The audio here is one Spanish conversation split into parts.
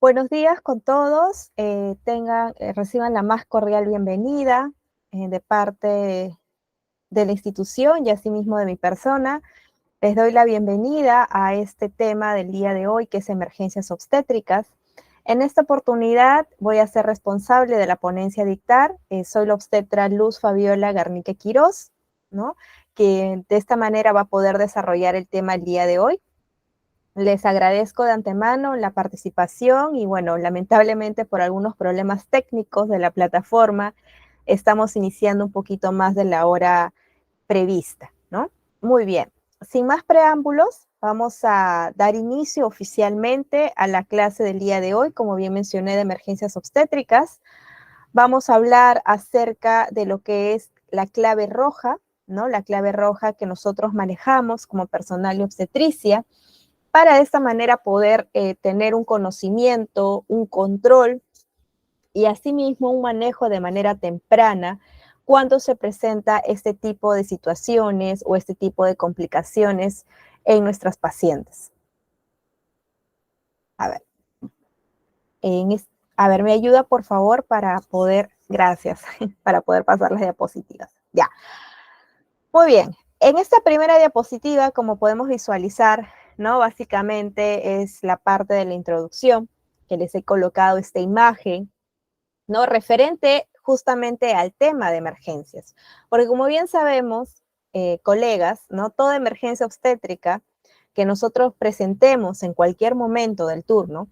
Buenos días con todos. Reciban la más cordial bienvenida de parte de la institución y asimismo de mi persona. Les doy la bienvenida a este tema del día de hoy, que es emergencias obstétricas. En esta oportunidad voy a ser responsable de la ponencia a dictar. Soy la obstetra Luz Fabiola Garnique Quirós, ¿no? Que de esta manera va a poder desarrollar el tema el día de hoy. Les agradezco de antemano la participación y bueno, lamentablemente por algunos problemas técnicos de la plataforma, estamos iniciando un poquito más de la hora prevista, ¿no? Muy bien, sin más preámbulos, vamos a dar inicio oficialmente a la clase del día de hoy, como bien mencioné, de emergencias obstétricas. Vamos a hablar acerca de lo que es la clave roja, ¿no? La clave roja que nosotros manejamos como personal de obstetricia, para de esta manera poder tener un conocimiento, un control y asimismo un manejo de manera temprana cuando se presenta este tipo de situaciones o este tipo de complicaciones en nuestras pacientes. A ver, me ayuda por favor para poder, gracias, para poder pasar las diapositivas. Ya, muy bien. En esta primera diapositiva, como podemos visualizar, ¿no? Básicamente es la parte de la introducción, que les he colocado esta imagen, ¿no? Referente justamente al tema de emergencias. Porque como bien sabemos, colegas, ¿no? Toda emergencia obstétrica que nosotros presentemos en cualquier momento del turno,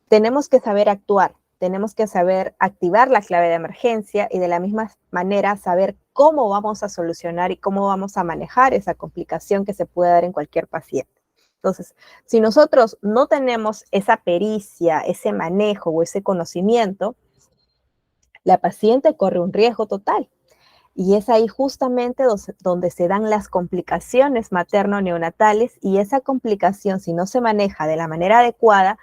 tenemos que saber actuar, tenemos que saber activar la clave de emergencia y de la misma manera saber cómo vamos a solucionar y cómo vamos a manejar esa complicación que se puede dar en cualquier paciente. Entonces, si nosotros no tenemos esa pericia, ese manejo o ese conocimiento, la paciente corre un riesgo total. Y es ahí justamente donde se dan las complicaciones materno-neonatales, y esa complicación, si no se maneja de la manera adecuada,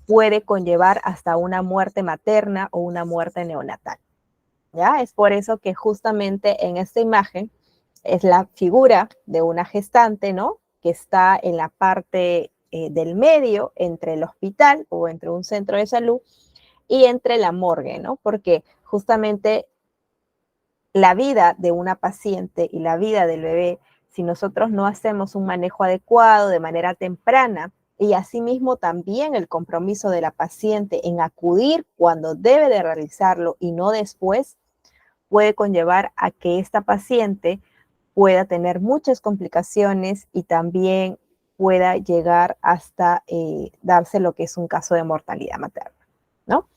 puede conllevar hasta una muerte materna o una muerte neonatal. ¿Ya? Es por eso que justamente en esta imagen es la figura de una gestante, ¿no? Que está en la parte del medio entre el hospital o entre un centro de salud y entre la morgue, ¿no? Porque justamente la vida de una paciente y la vida del bebé, si nosotros no hacemos un manejo adecuado de manera temprana, y asimismo también el compromiso de la paciente en acudir cuando debe de realizarlo y no después, puede conllevar a que esta paciente pueda tener muchas complicaciones y también pueda llegar hasta darse lo que es un caso de mortalidad materna, ¿no?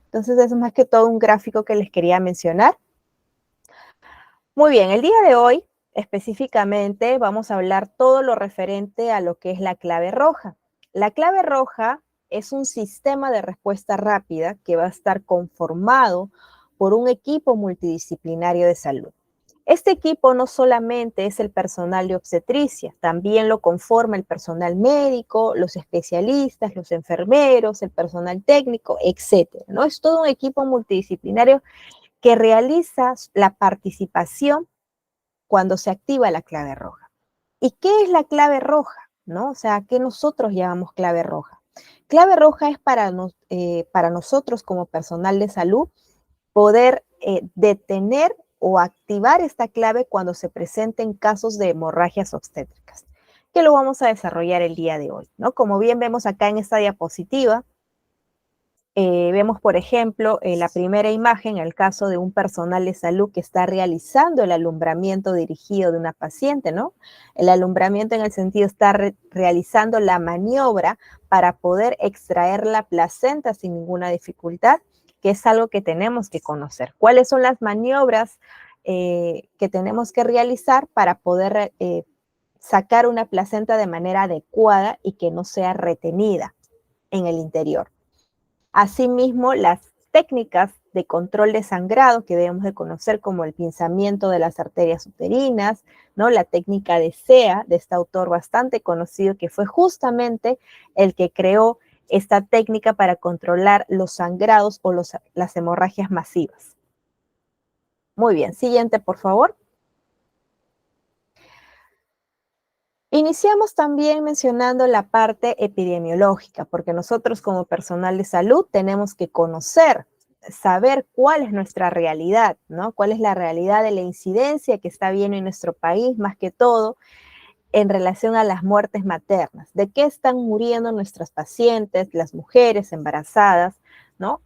Entonces, eso es más que todo un gráfico que les quería mencionar. Muy bien, el día de hoy específicamente vamos a hablar todo lo referente a lo que es la clave roja. La clave roja es un sistema de respuesta rápida que va a estar conformado por un equipo multidisciplinario de salud. Este equipo no solamente es el personal de obstetricia, también lo conforma el personal médico, los especialistas, los enfermeros, el personal técnico, etcétera, ¿no? Es todo un equipo multidisciplinario que realiza la participación cuando se activa la clave roja. ¿Y qué es la clave roja? ¿No? O sea, ¿qué nosotros llamamos clave roja? Clave roja es para nosotros como personal de salud poder detener o activar esta clave cuando se presenten casos de hemorragias obstétricas, que lo vamos a desarrollar el día de hoy, ¿no? Como bien vemos acá en esta diapositiva, vemos, por ejemplo, la primera imagen, el caso de un personal de salud que está realizando el alumbramiento dirigido de una paciente, ¿no? El alumbramiento en el sentido está realizando la maniobra para poder extraer la placenta sin ninguna dificultad, que es algo que tenemos que conocer. ¿Cuáles son las maniobras que tenemos que realizar para poder sacar una placenta de manera adecuada y que no sea retenida en el interior? Asimismo, las técnicas de control de sangrado que debemos de conocer, como el pinzamiento de las arterias uterinas, ¿no? La técnica de SEA, de este autor bastante conocido, que fue justamente el que creó esta técnica para controlar los sangrados o las hemorragias masivas. Muy bien, siguiente, por favor. Iniciamos también mencionando la parte epidemiológica, porque nosotros como personal de salud tenemos que conocer, saber cuál es nuestra realidad, ¿no? Cuál es la realidad de la incidencia que está viendo en nuestro país, más que todo en relación a las muertes maternas. ¿De qué están muriendo nuestras pacientes, las mujeres embarazadas, ¿no?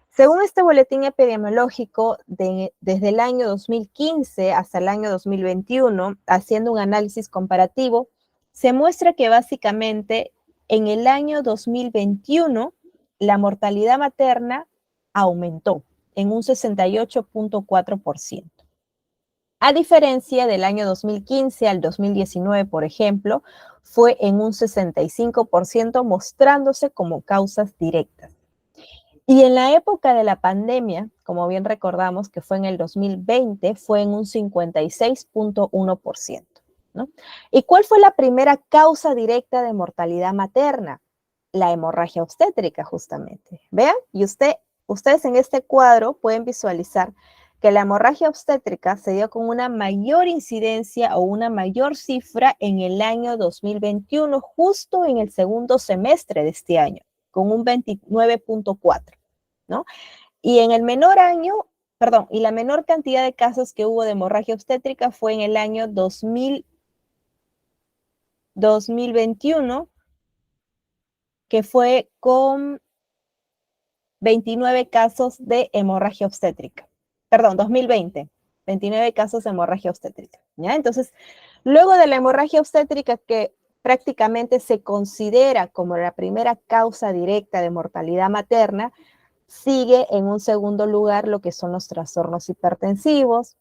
Según este boletín epidemiológico, desde el año 2015 hasta el año 2021, haciendo un análisis comparativo, se muestra que básicamente en el año 2021 la mortalidad materna aumentó en un 68.4%. A diferencia del año 2015 al 2019, por ejemplo, fue en un 65%, mostrándose como causas directas. Y en la época de la pandemia, como bien recordamos que fue en el 2020, fue en un 56.1%, ¿no? ¿Y cuál fue la primera causa directa de mortalidad materna? La hemorragia obstétrica, justamente. Vean, y ustedes en este cuadro pueden visualizar que la hemorragia obstétrica se dio con una mayor incidencia o una mayor cifra en el año 2021, justo en el segundo semestre de este año, con un 29.4, ¿no? Y en el menor año, perdón, y la menor cantidad de casos que hubo de hemorragia obstétrica fue en el año 2021, que fue con 29 casos de hemorragia obstétrica. Perdón, 2020, 29 casos de hemorragia obstétrica, ¿ya? Entonces, luego de la hemorragia obstétrica, que prácticamente se considera como la primera causa directa de mortalidad materna, sigue en un segundo lugar lo que son los trastornos hipertensivos,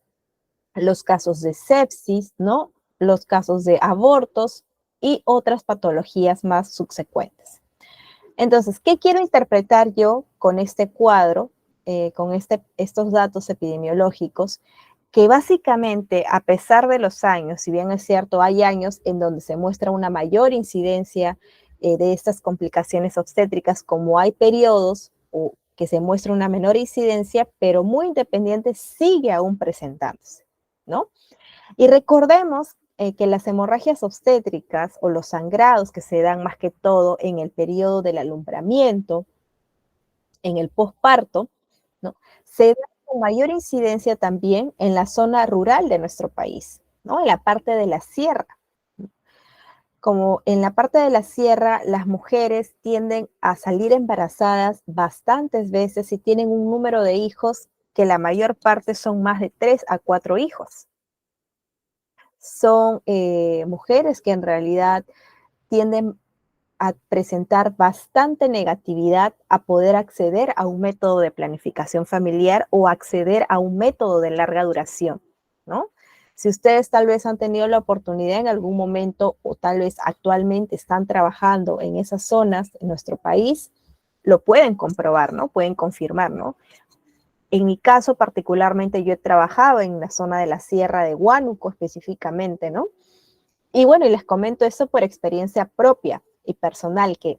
los casos de sepsis, ¿no? Los casos de abortos y otras patologías más subsecuentes. Entonces, ¿qué quiero interpretar yo con este cuadro, con estos datos epidemiológicos? Que básicamente, a pesar de los años, si bien es cierto, hay años en donde se muestra una mayor incidencia de estas complicaciones obstétricas, como hay periodos que se muestra una menor incidencia, pero muy independiente sigue aún presentándose, ¿no? Y recordemos que las hemorragias obstétricas o los sangrados que se dan más que todo en el periodo del alumbramiento, en el posparto, ¿no? Se da con mayor incidencia también en la zona rural de nuestro país, ¿no? En la parte de la sierra. Como en la parte de la sierra, las mujeres tienden a salir embarazadas bastantes veces y tienen un número de hijos que la mayor parte son más de 3 a 4 hijos. Son mujeres que en realidad tienden a presentar bastante negatividad a poder acceder a un método de planificación familiar o acceder a un método de larga duración, ¿no? Si ustedes tal vez han tenido la oportunidad en algún momento o tal vez actualmente están trabajando en esas zonas en nuestro país, lo pueden comprobar, ¿no? Pueden confirmar, ¿no? En mi caso particularmente yo he trabajado en la zona de la Sierra de Huánuco específicamente, ¿no? Y bueno, y les comento eso por experiencia propia y personal, que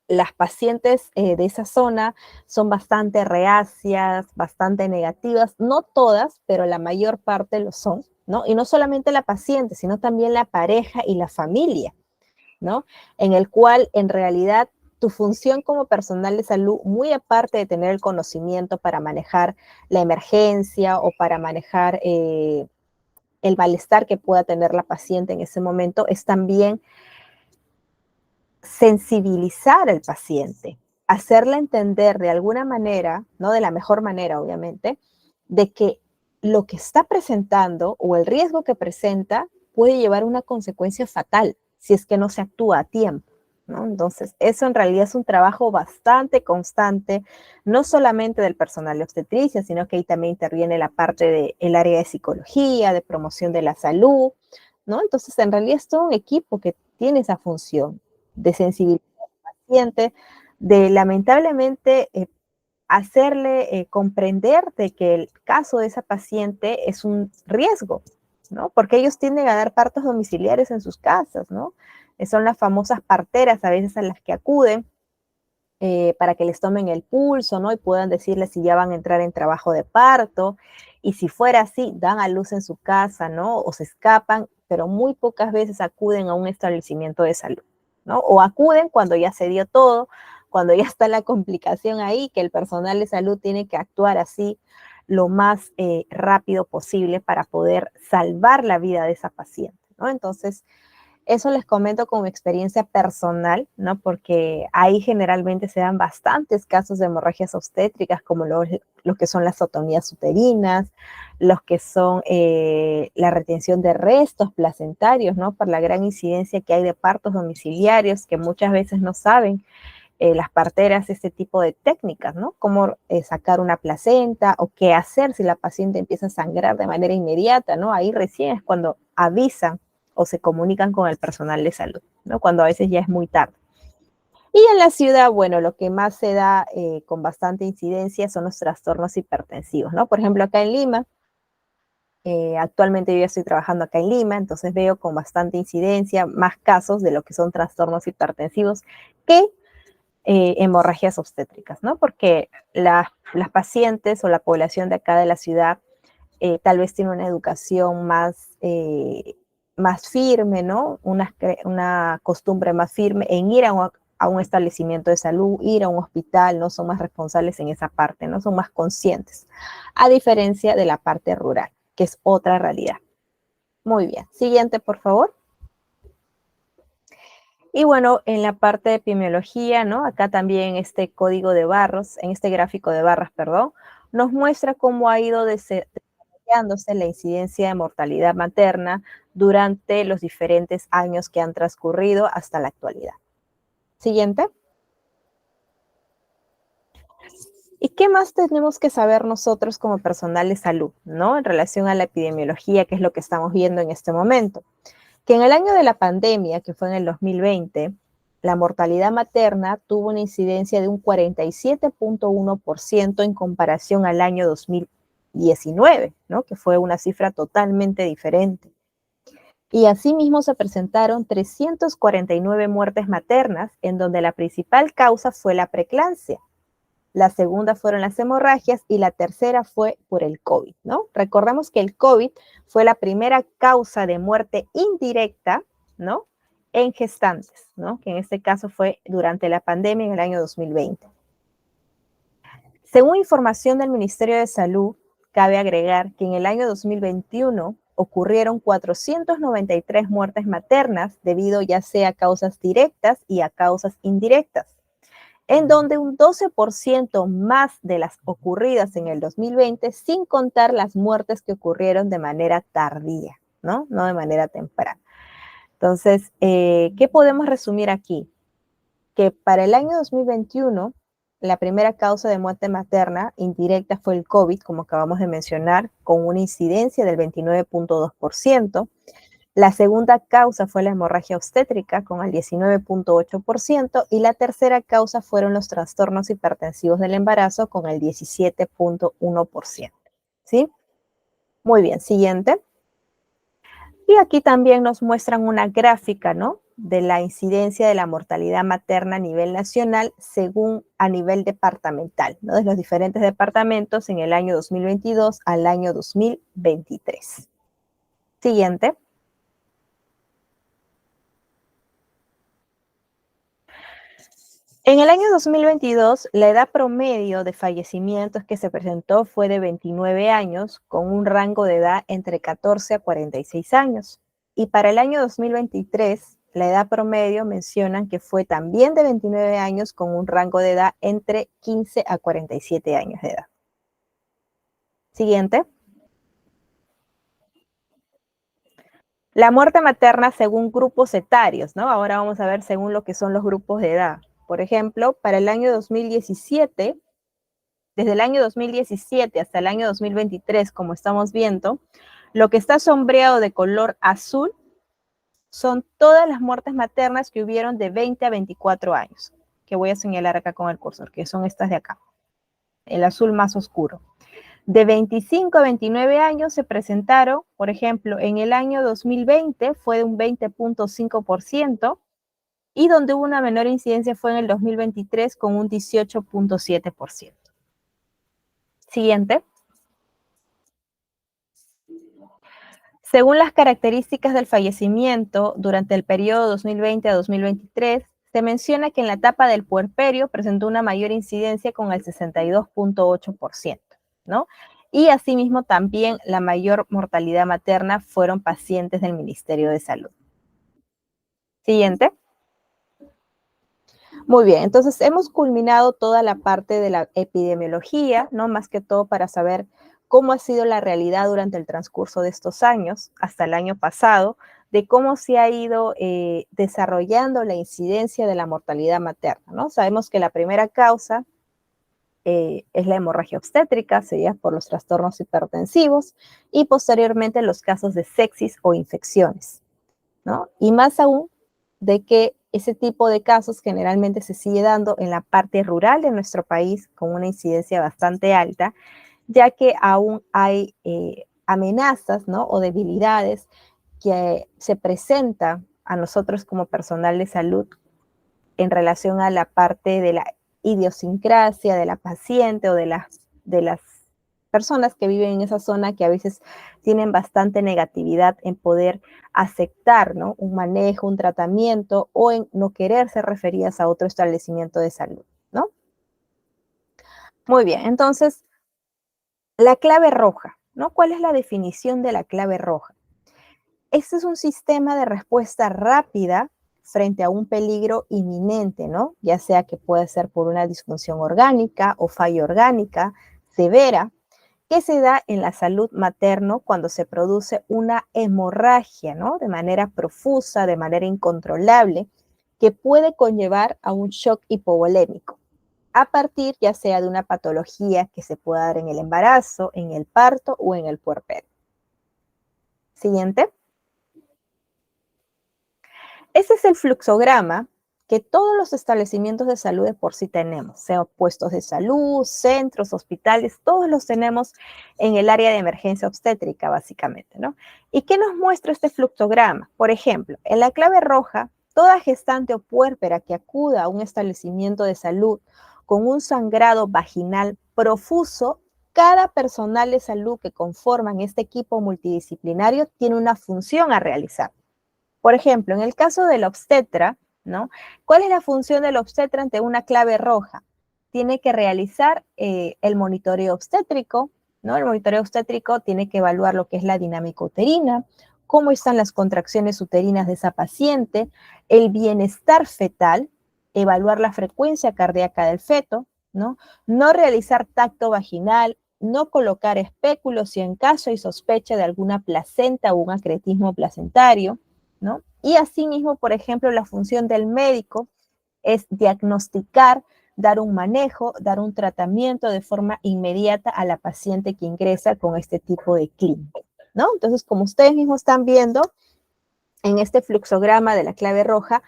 las pacientes de esa zona son bastante reacias, bastante negativas, no todas, pero la mayor parte lo son, ¿no? Y no solamente la paciente, sino también la pareja y la familia, ¿no? En el cual en realidad tu función como personal de salud, muy aparte de tener el conocimiento para manejar la emergencia o para manejar el malestar que pueda tener la paciente en ese momento, es también sensibilizar al paciente, hacerle entender de alguna manera, no de la mejor manera obviamente, de que lo que está presentando o el riesgo que presenta puede llevar a una consecuencia fatal si es que no se actúa a tiempo, ¿no? Entonces, eso en realidad es un trabajo bastante constante, no solamente del personal de obstetricia, sino que ahí también interviene la parte del área de psicología, de promoción de la salud, ¿no? Entonces, en realidad es todo un equipo que tiene esa función de sensibilizar al paciente, de lamentablemente hacerle comprender de que el caso de esa paciente es un riesgo, ¿no? Porque ellos tienden a dar partos domiciliares en sus casas, ¿no? Son las famosas parteras a veces a las que acuden para que les tomen el pulso, ¿no? Y puedan decirles si ya van a entrar en trabajo de parto. Y si fuera así, dan a luz en su casa, ¿no? O se escapan pero muy pocas veces acuden a un establecimiento de salud, ¿no? O acuden cuando ya se dio todo, cuando ya está la complicación ahí, que el personal de salud tiene que actuar así lo más rápido posible para poder salvar la vida de esa paciente, ¿no? Entonces, eso les comento como experiencia personal, ¿no? Porque ahí generalmente se dan bastantes casos de hemorragias obstétricas, como los que son las otonías uterinas, los que son la retención de restos placentarios, ¿no? Por la gran incidencia que hay de partos domiciliarios, que muchas veces no saben las parteras este tipo de técnicas, ¿no? Cómo sacar una placenta o qué hacer si la paciente empieza a sangrar de manera inmediata, ¿no? Ahí recién es cuando avisan o se comunican con el personal de salud, ¿no? Cuando a veces ya es muy tarde. Y en la ciudad, bueno, lo que más se da con bastante incidencia son los trastornos hipertensivos, ¿no? Por ejemplo, acá en Lima, actualmente yo ya estoy trabajando acá en Lima, entonces veo con bastante incidencia más casos de lo que son trastornos hipertensivos que hemorragias obstétricas, ¿no? Porque las pacientes o la población de acá de la ciudad tal vez tiene una educación más firme, ¿no? Una costumbre más firme en ir a un establecimiento de salud, ir a un hospital, no son más responsables en esa parte, no son más conscientes, a diferencia de la parte rural, que es otra realidad. Muy bien, siguiente, por favor. Y bueno, en la parte de epidemiología, ¿no? Acá también este código de barras, en este gráfico de barras, perdón, nos muestra cómo ha ido desarrollándose la incidencia de mortalidad materna durante los diferentes años que han transcurrido hasta la actualidad. Siguiente. ¿Y qué más tenemos que saber nosotros como personal de salud, ¿no? En relación a la epidemiología, que es lo que estamos viendo en este momento. Que en el año de la pandemia, que fue en el 2020, la mortalidad materna tuvo una incidencia de un 47.1% en comparación al año 2019, ¿no? Que fue una cifra totalmente diferente. Y asimismo se presentaron 349 muertes maternas, en donde la principal causa fue la preeclampsia. La segunda fueron las hemorragias y la tercera fue por el COVID, ¿no? Recordemos que el COVID fue la primera causa de muerte indirecta, ¿no? En gestantes, ¿no? Que en este caso fue durante la pandemia en el año 2020. Según información del Ministerio de Salud, cabe agregar que en el año 2021 ocurrieron 493 muertes maternas debido ya sea a causas directas y a causas indirectas, en donde un 12% más de las ocurridas en el 2020, sin contar las muertes que ocurrieron de manera tardía, ¿no? No de manera temprana. Entonces, ¿qué podemos resumir aquí? Que para el año 2021, la primera causa de muerte materna indirecta fue el COVID, como acabamos de mencionar, con una incidencia del 29.2%. La segunda causa fue la hemorragia obstétrica con el 19.8% y la tercera causa fueron los trastornos hipertensivos del embarazo con el 17.1%. ¿Sí? Muy bien, siguiente. Y aquí también nos muestran una gráfica, ¿no? De la incidencia de la mortalidad materna a nivel nacional según a nivel departamental, ¿no? De los diferentes departamentos en el año 2022 al año 2023. Siguiente. En el año 2022, la edad promedio de fallecimientos que se presentó fue de 29 años, con un rango de edad entre 14 a 46 años. Y para el año 2023, la edad promedio mencionan que fue también de 29 años, con un rango de edad entre 15 a 47 años de edad. Siguiente. La muerte materna según grupos etarios, ¿no? Ahora vamos a ver según lo que son los grupos de edad. Por ejemplo, para el año 2017, desde el año 2017 hasta el año 2023, como estamos viendo, lo que está sombreado de color azul son todas las muertes maternas que hubieron de 20 a 24 años, que voy a señalar acá con el cursor, que son estas de acá, el azul más oscuro. De 25 a 29 años se presentaron, por ejemplo, en el año 2020 fue de un 20.5%, y donde hubo una menor incidencia fue en el 2023 con un 18.7%. Siguiente. Según las características del fallecimiento durante el periodo 2020 a 2023, se menciona que en la etapa del puerperio presentó una mayor incidencia con el 62.8%, ¿no? Y asimismo también la mayor mortalidad materna fueron pacientes del Ministerio de Salud. Siguiente. Muy bien, entonces hemos culminado toda la parte de la epidemiología, ¿no? Más que todo para saber cómo ha sido la realidad durante el transcurso de estos años, hasta el año pasado, de cómo se ha ido desarrollando la incidencia de la mortalidad materna, ¿no? Sabemos que la primera causa es la hemorragia obstétrica, sería por los trastornos hipertensivos, y posteriormente los casos de sepsis o infecciones, ¿no? Y más aún de que ese tipo de casos generalmente se sigue dando en la parte rural de nuestro país con una incidencia bastante alta, ya que aún hay amenazas, ¿no? O debilidades que se presentan a nosotros como personal de salud en relación a la parte de la idiosincrasia de la paciente o de las personas que viven en esa zona que a veces tienen bastante negatividad en poder aceptar, ¿no? Un manejo, un tratamiento o en no querer ser referidas a otro establecimiento de salud, ¿no? Muy bien, entonces, la clave roja, ¿no? ¿Cuál es la definición de la clave roja? Este es un sistema de respuesta rápida frente a un peligro inminente, ¿no? Ya sea que puede ser por una disfunción orgánica o falla orgánica severa, que se da en la salud materno cuando se produce una hemorragia, ¿no? De manera profusa, de manera incontrolable, que puede conllevar a un shock hipovolémico, a partir ya sea de una patología que se pueda dar en el embarazo, en el parto o en el puerperio. Siguiente. Ese es el fluxograma que todos los establecimientos de salud de por sí tenemos, sean puestos de salud, centros, hospitales, todos los tenemos en el área de emergencia obstétrica, básicamente, ¿no? ¿Y qué nos muestra este fluxograma? Por ejemplo, en la clave roja, toda gestante o puérpera que acuda a un establecimiento de salud con un sangrado vaginal profuso, cada personal de salud que conforman este equipo multidisciplinario tiene una función a realizar. Por ejemplo, en el caso del obstetra, ¿no? ¿Cuál es la función del obstetra ante una clave roja? Tiene que realizar el monitoreo obstétrico, ¿no? El monitoreo obstétrico tiene que evaluar lo que es la dinámica uterina, cómo están las contracciones uterinas de esa paciente, el bienestar fetal, evaluar la frecuencia cardíaca del feto, ¿no? No realizar tacto vaginal, no colocar espéculos si en caso hay sospecha de alguna placenta o un acretismo placentario, ¿no? Y asimismo, por ejemplo, la función del médico es diagnosticar, dar un manejo, dar un tratamiento de forma inmediata a la paciente que ingresa con este tipo de clínica, ¿no? Entonces, como ustedes mismos están viendo en este fluxograma de la clave roja,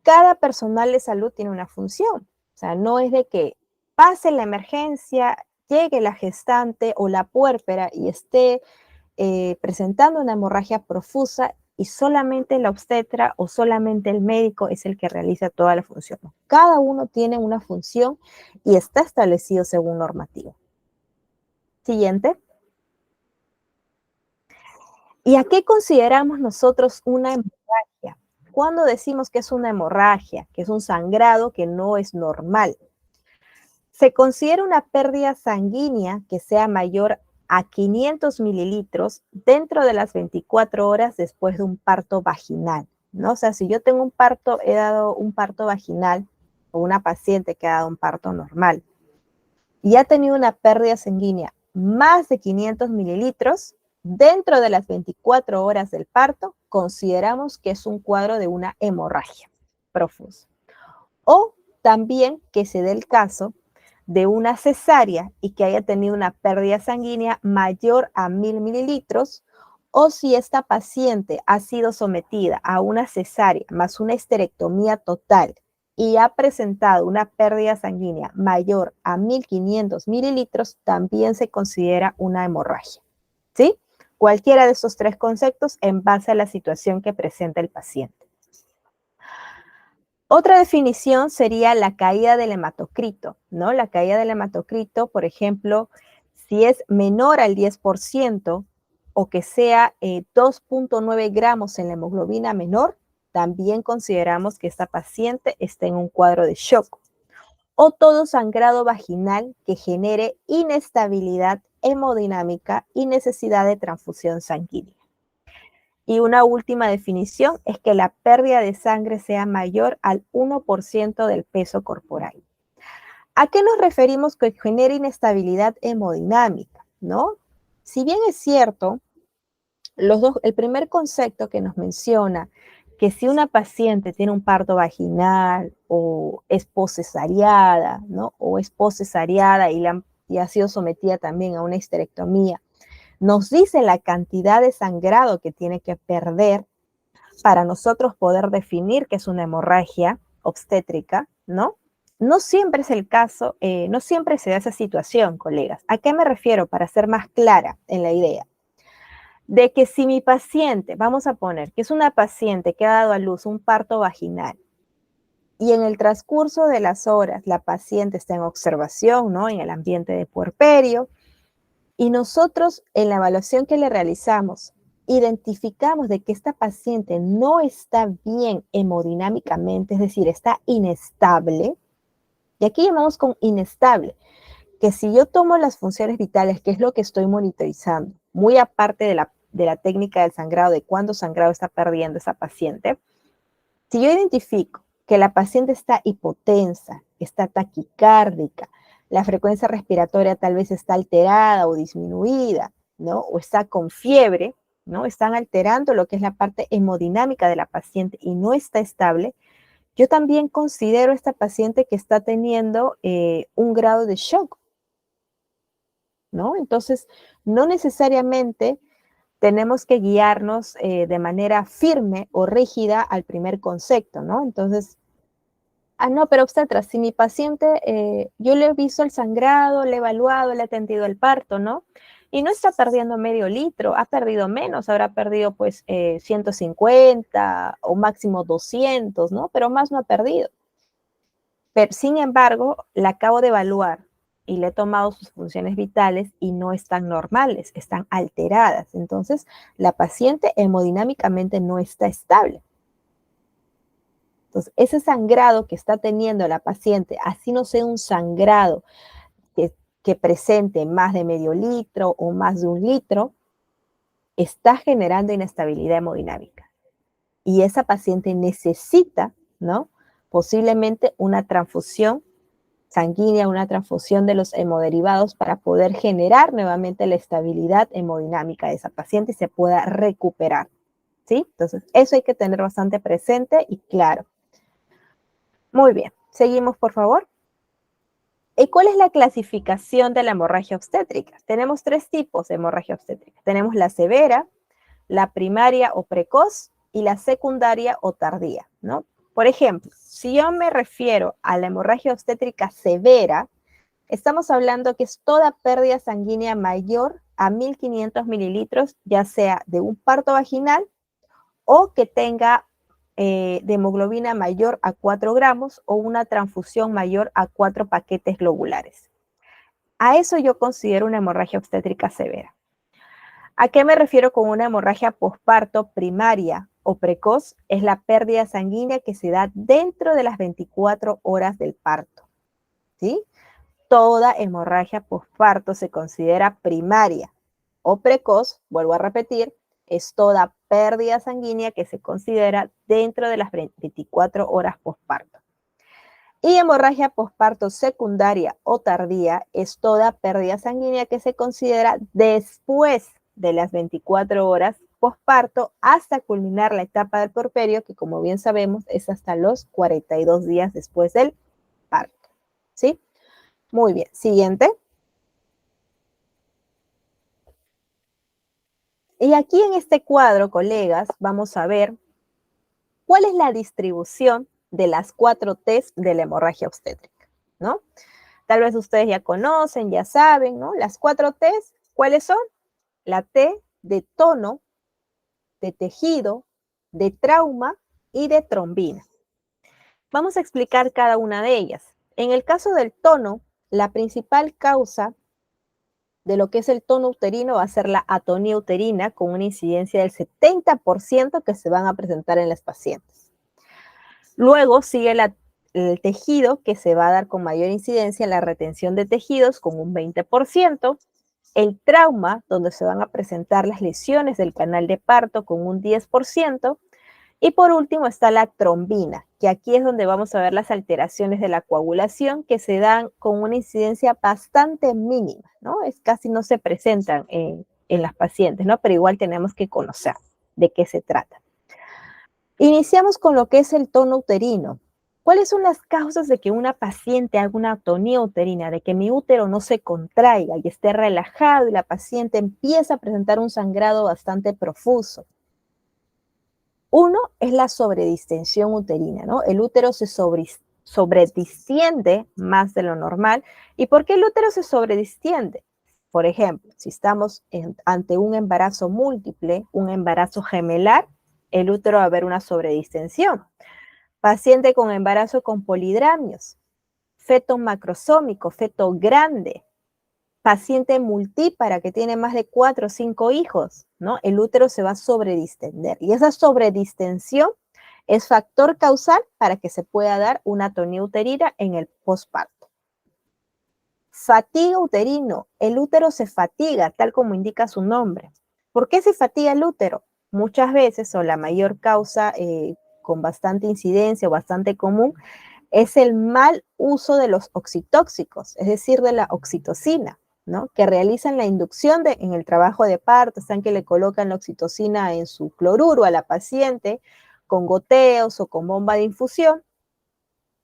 cada personal de salud tiene una función. O sea, no es de que pase la emergencia, llegue la gestante o la puérpera y esté presentando una hemorragia profusa y solamente la obstetra o solamente el médico es el que realiza toda la función. Cada uno tiene una función y está establecido según normativa. Siguiente. ¿Y a qué consideramos nosotros una hemorragia? Cuando decimos que es una hemorragia, que es un sangrado que no es normal, se considera una pérdida sanguínea que sea mayor a 500 mililitros dentro de las 24 horas después de un parto vaginal, ¿no? O sea, si yo tengo un parto, he dado un parto vaginal o una paciente que ha dado un parto normal y ha tenido una pérdida sanguínea más de 500 mililitros dentro de las 24 horas del parto, consideramos que es un cuadro de una hemorragia profusa. O también que se dé el caso de una cesárea y que haya tenido una pérdida sanguínea mayor a 1000 mililitros, o si esta paciente ha sido sometida a una cesárea más una esterectomía total y ha presentado una pérdida sanguínea mayor a 1500 mililitros, también se considera una hemorragia, ¿sí? Cualquiera de estos tres conceptos en base a la situación que presenta el paciente. Otra definición sería la caída del hematocrito, ¿no? La caída del hematocrito, por ejemplo, si es menor al 10%, o que sea 2.9 gramos en la hemoglobina menor, también consideramos que esta paciente está en un cuadro de shock. O todo sangrado vaginal que genere inestabilidad hemodinámica y necesidad de transfusión sanguínea. Y una última definición es que la pérdida de sangre sea mayor al 1% del peso corporal. ¿A qué nos referimos que genera inestabilidad hemodinámica? ¿No? Si bien es cierto, el primer concepto que nos menciona que si una paciente tiene un parto vaginal o es poscesariada, ¿no? O es poscesariada y ha sido sometida también a una histerectomía, nos dice la cantidad de sangrado que tiene que perder para nosotros poder definir que es una hemorragia obstétrica, ¿no? No siempre es el caso, no siempre se da esa situación, colegas. ¿A qué me refiero? Para ser más clara en la idea. De que si mi paciente, vamos a poner que es una paciente que ha dado a luz un parto vaginal y en el transcurso de las horas la paciente está en observación, ¿no? En el ambiente de puerperio, y nosotros en la evaluación que le realizamos identificamos de que esta paciente no está bien hemodinámicamente, es decir, está inestable, y aquí llamamos con inestable, que si yo tomo las funciones vitales, que es lo que estoy monitorizando, muy aparte de la técnica del sangrado, de cuándo sangrado está perdiendo esa paciente, si yo identifico que la paciente está hipotensa, está taquicárdica, la frecuencia respiratoria tal vez está alterada o disminuida, ¿no? O está con fiebre, ¿no? Están alterando lo que es la parte hemodinámica de la paciente y no está estable. Yo también considero a esta paciente que está teniendo un grado de shock, ¿no? Entonces, no necesariamente tenemos que guiarnos de manera firme o rígida al primer concepto, ¿no? Entonces, no, pero obstetra, si mi paciente, yo le he visto el sangrado, le he evaluado, le he atendido el parto, ¿no? Y no está perdiendo medio litro, ha perdido menos, habrá perdido pues 150 o máximo 200, ¿no? Pero más no ha perdido. Pero, sin embargo, la acabo de evaluar y le he tomado sus funciones vitales y no están normales, están alteradas. Entonces, la paciente hemodinámicamente no está estable. Entonces, ese sangrado que está teniendo la paciente, así no sea un sangrado que presente más de medio litro o más de 1 litro, está generando inestabilidad hemodinámica. Y esa paciente necesita, ¿no? Posiblemente una transfusión sanguínea, una transfusión de los hemoderivados para poder generar nuevamente la estabilidad hemodinámica de esa paciente y se pueda recuperar, ¿sí? Entonces, eso hay que tener bastante presente y claro. Muy bien, seguimos por favor. ¿Y cuál es la clasificación de la hemorragia obstétrica? Tenemos 3 tipos de hemorragia obstétrica. Tenemos la severa, la primaria o precoz y la secundaria o tardía, ¿no? Por ejemplo, si yo me refiero a la hemorragia obstétrica severa, estamos hablando que es toda pérdida sanguínea mayor a 1.500 mililitros, ya sea de un parto vaginal o que tenga de hemoglobina mayor a 4 gramos o una transfusión mayor a 4 paquetes globulares. A eso yo considero una hemorragia obstétrica severa. ¿A qué me refiero con una hemorragia posparto primaria o precoz? Es la pérdida sanguínea que se da dentro de las 24 horas del parto, ¿sí? Toda hemorragia posparto se considera primaria o precoz, vuelvo a repetir, es toda pérdida sanguínea que se considera dentro de las 24 horas posparto. Y hemorragia posparto secundaria o tardía es toda pérdida sanguínea que se considera después de las 24 horas posparto hasta culminar la etapa del puerperio, que como bien sabemos es hasta los 42 días después del parto, ¿sí? Muy bien, siguiente. Y aquí en este cuadro, colegas, vamos a ver cuál es la distribución de las 4 T's de la hemorragia obstétrica, ¿no? Tal vez ustedes ya conocen, ya saben, ¿no? Las 4 T's, ¿cuáles son? La T de tono, de tejido, de trauma y de trombina. Vamos a explicar cada una de ellas. En el caso del tono, la principal causa de lo que es el tono uterino va a ser la atonía uterina con una incidencia del 70% que se van a presentar en las pacientes. Luego sigue el tejido, que se va a dar con mayor incidencia en la retención de tejidos con un 20%, el trauma, donde se van a presentar las lesiones del canal de parto con un 10%, y por último está la trombina, que aquí es donde vamos a ver las alteraciones de la coagulación que se dan con una incidencia bastante mínima, ¿no? Casi no se presentan en las pacientes, ¿no? Pero igual tenemos que conocer de qué se trata. Iniciamos con lo que es el tono uterino. ¿Cuáles son las causas de que una paciente haga una atonía uterina, de que mi útero no se contraiga y esté relajado y la paciente empieza a presentar un sangrado bastante profuso? Uno es la sobredistensión uterina, ¿no? El útero se sobredistiende más de lo normal. ¿Y por qué el útero se sobredistiende? Por ejemplo, si estamos ante un embarazo múltiple, un embarazo gemelar, el útero va a haber una sobredistensión. Paciente con embarazo con polidramios, feto macrosómico, feto grande, paciente multípara que tiene más de 4 o 5 hijos, ¿no? El útero se va a sobredistender y esa sobredistensión es factor causal para que se pueda dar una atonía uterina en el posparto. Fatiga uterino. El útero se fatiga, tal como indica su nombre. ¿Por qué se fatiga el útero? Muchas veces, o la mayor causa con bastante incidencia o bastante común, es el mal uso de los oxitóxicos, es decir, de la oxitocina, ¿no? Que realizan la inducción en el trabajo de parto, están que le colocan la oxitocina en su cloruro a la paciente con goteos o con bomba de infusión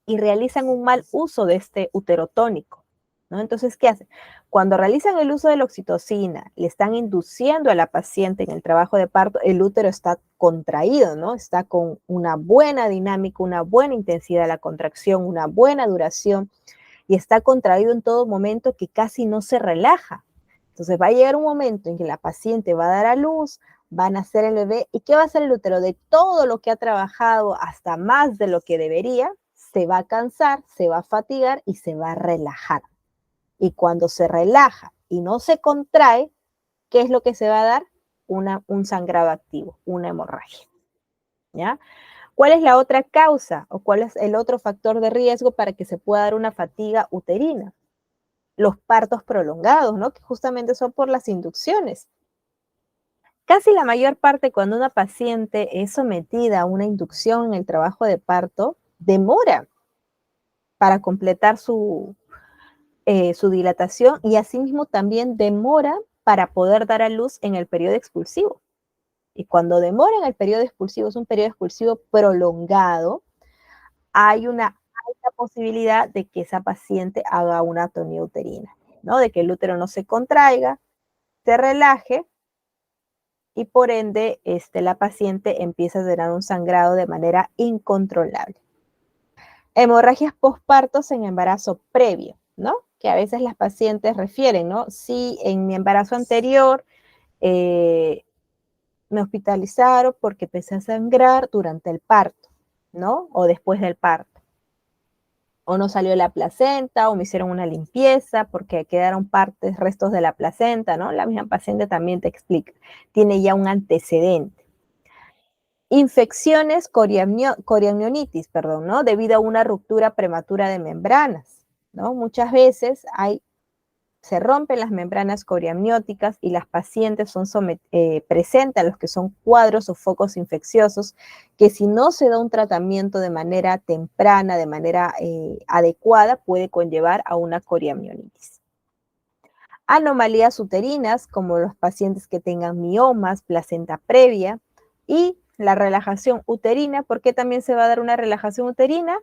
y realizan un mal uso de este uterotónico, ¿no? Entonces, ¿qué hacen? Cuando realizan el uso de la oxitocina, le están induciendo a la paciente en el trabajo de parto, el útero está contraído, ¿no? Está con una buena dinámica, una buena intensidad de la contracción, una buena duración, y está contraído en todo momento que casi no se relaja. Entonces va a llegar un momento en que la paciente va a dar a luz, va a nacer el bebé, ¿y qué va a hacer el útero? De todo lo que ha trabajado hasta más de lo que debería, se va a cansar, se va a fatigar y se va a relajar. Y cuando se relaja y no se contrae, ¿qué es lo que se va a dar? Un sangrado activo, una hemorragia, ¿ya? ¿Cuál es la otra causa o cuál es el otro factor de riesgo para que se pueda dar una fatiga uterina? Los partos prolongados, ¿no? Que justamente son por las inducciones. Casi la mayor parte cuando una paciente es sometida a una inducción en el trabajo de parto, demora para completar su dilatación y asimismo también demora para poder dar a luz en el periodo expulsivo. Y cuando demora en el periodo expulsivo, es un periodo expulsivo prolongado, hay una alta posibilidad de que esa paciente haga una atonía uterina, ¿no? De que el útero no se contraiga, se relaje y por ende la paciente empieza a tener un sangrado de manera incontrolable. Hemorragias postpartos en embarazo previo, ¿no? Que a veces las pacientes refieren, ¿no? Sí, en mi embarazo anterior me hospitalizaron porque empecé a sangrar durante el parto, ¿no? O después del parto. O no salió la placenta, o me hicieron una limpieza porque quedaron partes, restos de la placenta, ¿no? La misma paciente también te explica. Tiene ya un antecedente. Infecciones coriamnionitis, perdón, ¿no? Debido a una ruptura prematura de membranas, ¿no? Muchas veces se rompen las membranas coriamnióticas y las pacientes presentan los que son cuadros o focos infecciosos que si no se da un tratamiento de manera temprana, de manera adecuada, puede conllevar a una coriamnionitis. Anomalías uterinas, como los pacientes que tengan miomas, placenta previa y la relajación uterina. ¿Por qué también se va a dar una relajación uterina?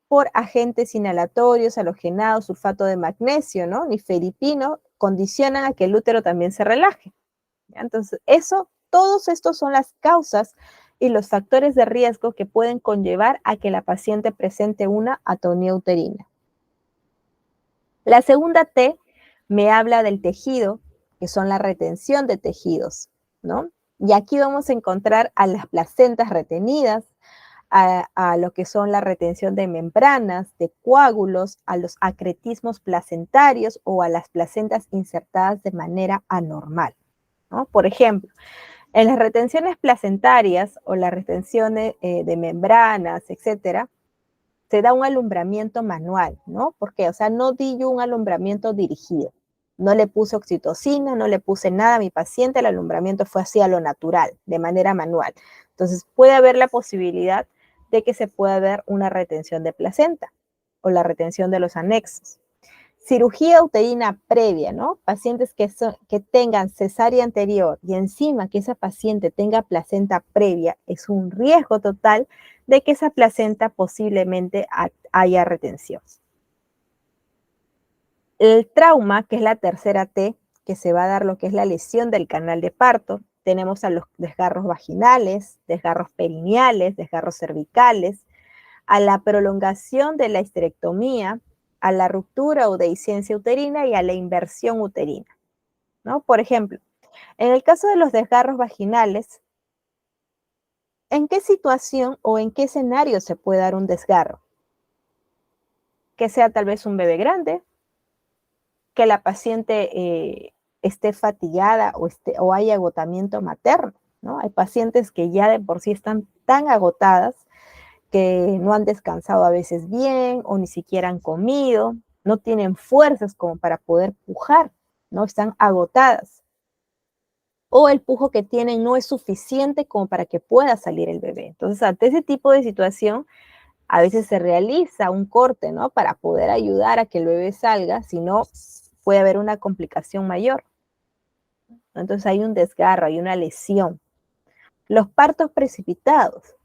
Por agentes inhalatorios, halogenados, sulfato de magnesio, ¿no? Nifedipino, condicionan a que el útero también se relaje. ¿Ya? Entonces, todos estos son las causas y los factores de riesgo que pueden conllevar a que la paciente presente una atonía uterina. La segunda T me habla del tejido, que son la retención de tejidos, ¿no? Y aquí vamos a encontrar a las placentas retenidas, a lo que son la retención de membranas, de coágulos, a los acretismos placentarios o a las placentas insertadas de manera anormal, ¿no? Por ejemplo, en las retenciones placentarias o las retenciones de membranas, etcétera, se da un alumbramiento manual, ¿no? Porque, o sea, no di yo un alumbramiento dirigido. No le puse oxitocina, no le puse nada a mi paciente, el alumbramiento fue así a lo natural, de manera manual. Entonces, puede haber la posibilidad de que se pueda ver una retención de placenta o la retención de los anexos. Cirugía uterina previa, ¿no? Pacientes que tengan cesárea anterior y encima que esa paciente tenga placenta previa, es un riesgo total de que esa placenta posiblemente haya retención. El trauma, que es la tercera T, que se va a dar lo que es la lesión del canal de parto. Tenemos a los desgarros vaginales, desgarros perineales, desgarros cervicales, a la prolongación de la histerectomía, a la ruptura o dehiscencia uterina y a la inversión uterina, ¿no? Por ejemplo, en el caso de los desgarros vaginales, ¿en qué situación o en qué escenario se puede dar un desgarro? Que sea tal vez un bebé grande, que la paciente esté fatigada o haya agotamiento materno, ¿no? Hay pacientes que ya de por sí están tan agotadas que no han descansado a veces bien o ni siquiera han comido, no tienen fuerzas como para poder pujar, ¿no? Están agotadas. O el pujo que tienen no es suficiente como para que pueda salir el bebé. Entonces, ante ese tipo de situación, a veces se realiza un corte, ¿no? Para poder ayudar a que el bebé salga, si no, puede haber una complicación mayor. Entonces, hay un desgarro, hay una lesión. Los partos precipitados.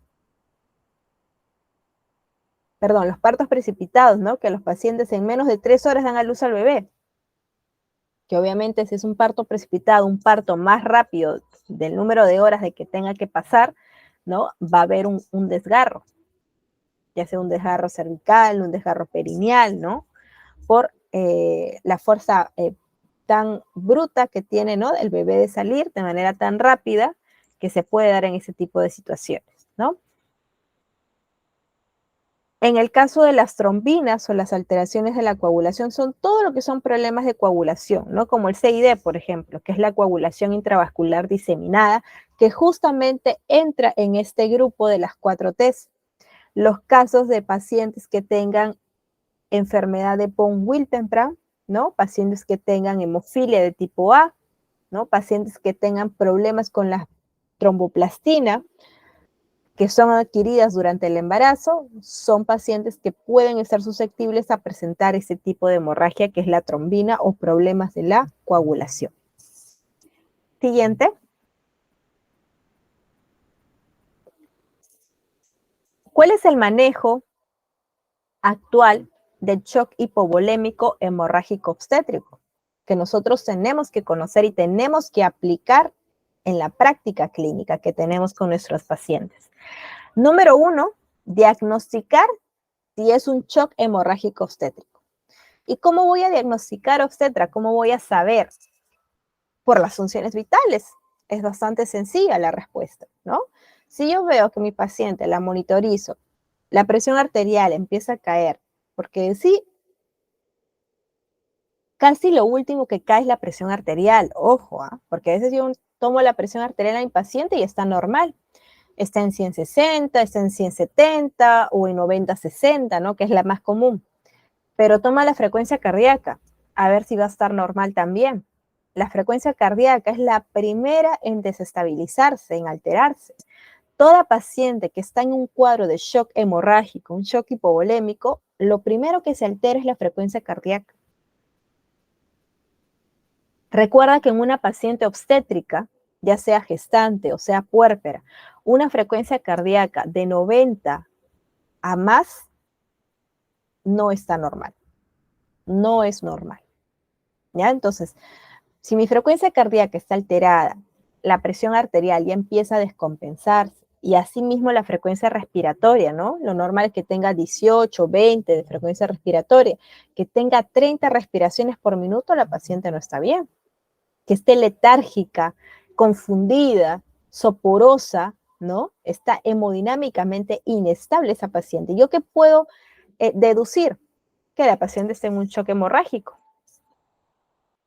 Perdón, los partos precipitados, ¿no? Que los pacientes en menos de 3 horas dan a luz al bebé. Que obviamente si es un parto precipitado, un parto más rápido del número de horas de que tenga que pasar, ¿no? Va a haber un desgarro, ya sea un desgarro cervical, un desgarro perineal, ¿no? Por la fuerza tan bruta que tiene, ¿no? El bebé de salir de manera tan rápida que se puede dar en ese tipo de situaciones, ¿no? En el caso de las trombinas o las alteraciones de la coagulación, son todo lo que son problemas de coagulación, ¿no? Como el CID, por ejemplo, que es la coagulación intravascular diseminada, que justamente entra en este grupo de las 4 Ts. Los casos de pacientes que tengan enfermedad de von Willebrand, ¿no? Pacientes que tengan hemofilia de tipo A, ¿no? Pacientes que tengan problemas con la tromboplastina, que son adquiridas durante el embarazo, son pacientes que pueden estar susceptibles a presentar ese tipo de hemorragia que es la trombina o problemas de la coagulación. Siguiente. ¿Cuál es el manejo actual del shock hipovolémico hemorrágico obstétrico? Que nosotros tenemos que conocer y tenemos que aplicar en la práctica clínica que tenemos con nuestros pacientes. Número 1, diagnosticar si es un shock hemorrágico obstétrico. ¿Y cómo voy a diagnosticar obstetra? ¿Cómo voy a saber? Por las funciones vitales. Es bastante sencilla la respuesta, ¿no? Si yo veo que mi paciente la monitorizo, la presión arterial empieza a caer, porque sí, casi lo último que cae es la presión arterial, ojo, porque a veces yo tomo la presión arterial a mi paciente y está normal. Está en 160, está en 170 o en 90-60, ¿no? Que es la más común. Pero toma la frecuencia cardíaca, a ver si va a estar normal también. La frecuencia cardíaca es la primera en desestabilizarse, en alterarse. Toda paciente que está en un cuadro de shock hemorrágico, un shock hipovolémico, lo primero que se altera es la frecuencia cardíaca. Recuerda que en una paciente obstétrica, ya sea gestante o sea puérpera, una frecuencia cardíaca de 90 a más no está normal. No es normal. ¿Ya? Entonces, si mi frecuencia cardíaca está alterada, la presión arterial ya empieza a descompensarse y asimismo la frecuencia respiratoria, ¿no? Lo normal es que tenga 18, 20 de frecuencia respiratoria, que tenga 30 respiraciones por minuto, la paciente no está bien. Que esté letárgica, confundida, soporosa, ¿no? Está hemodinámicamente inestable esa paciente. ¿Yo qué puedo deducir? Que la paciente está en un shock hemorrágico,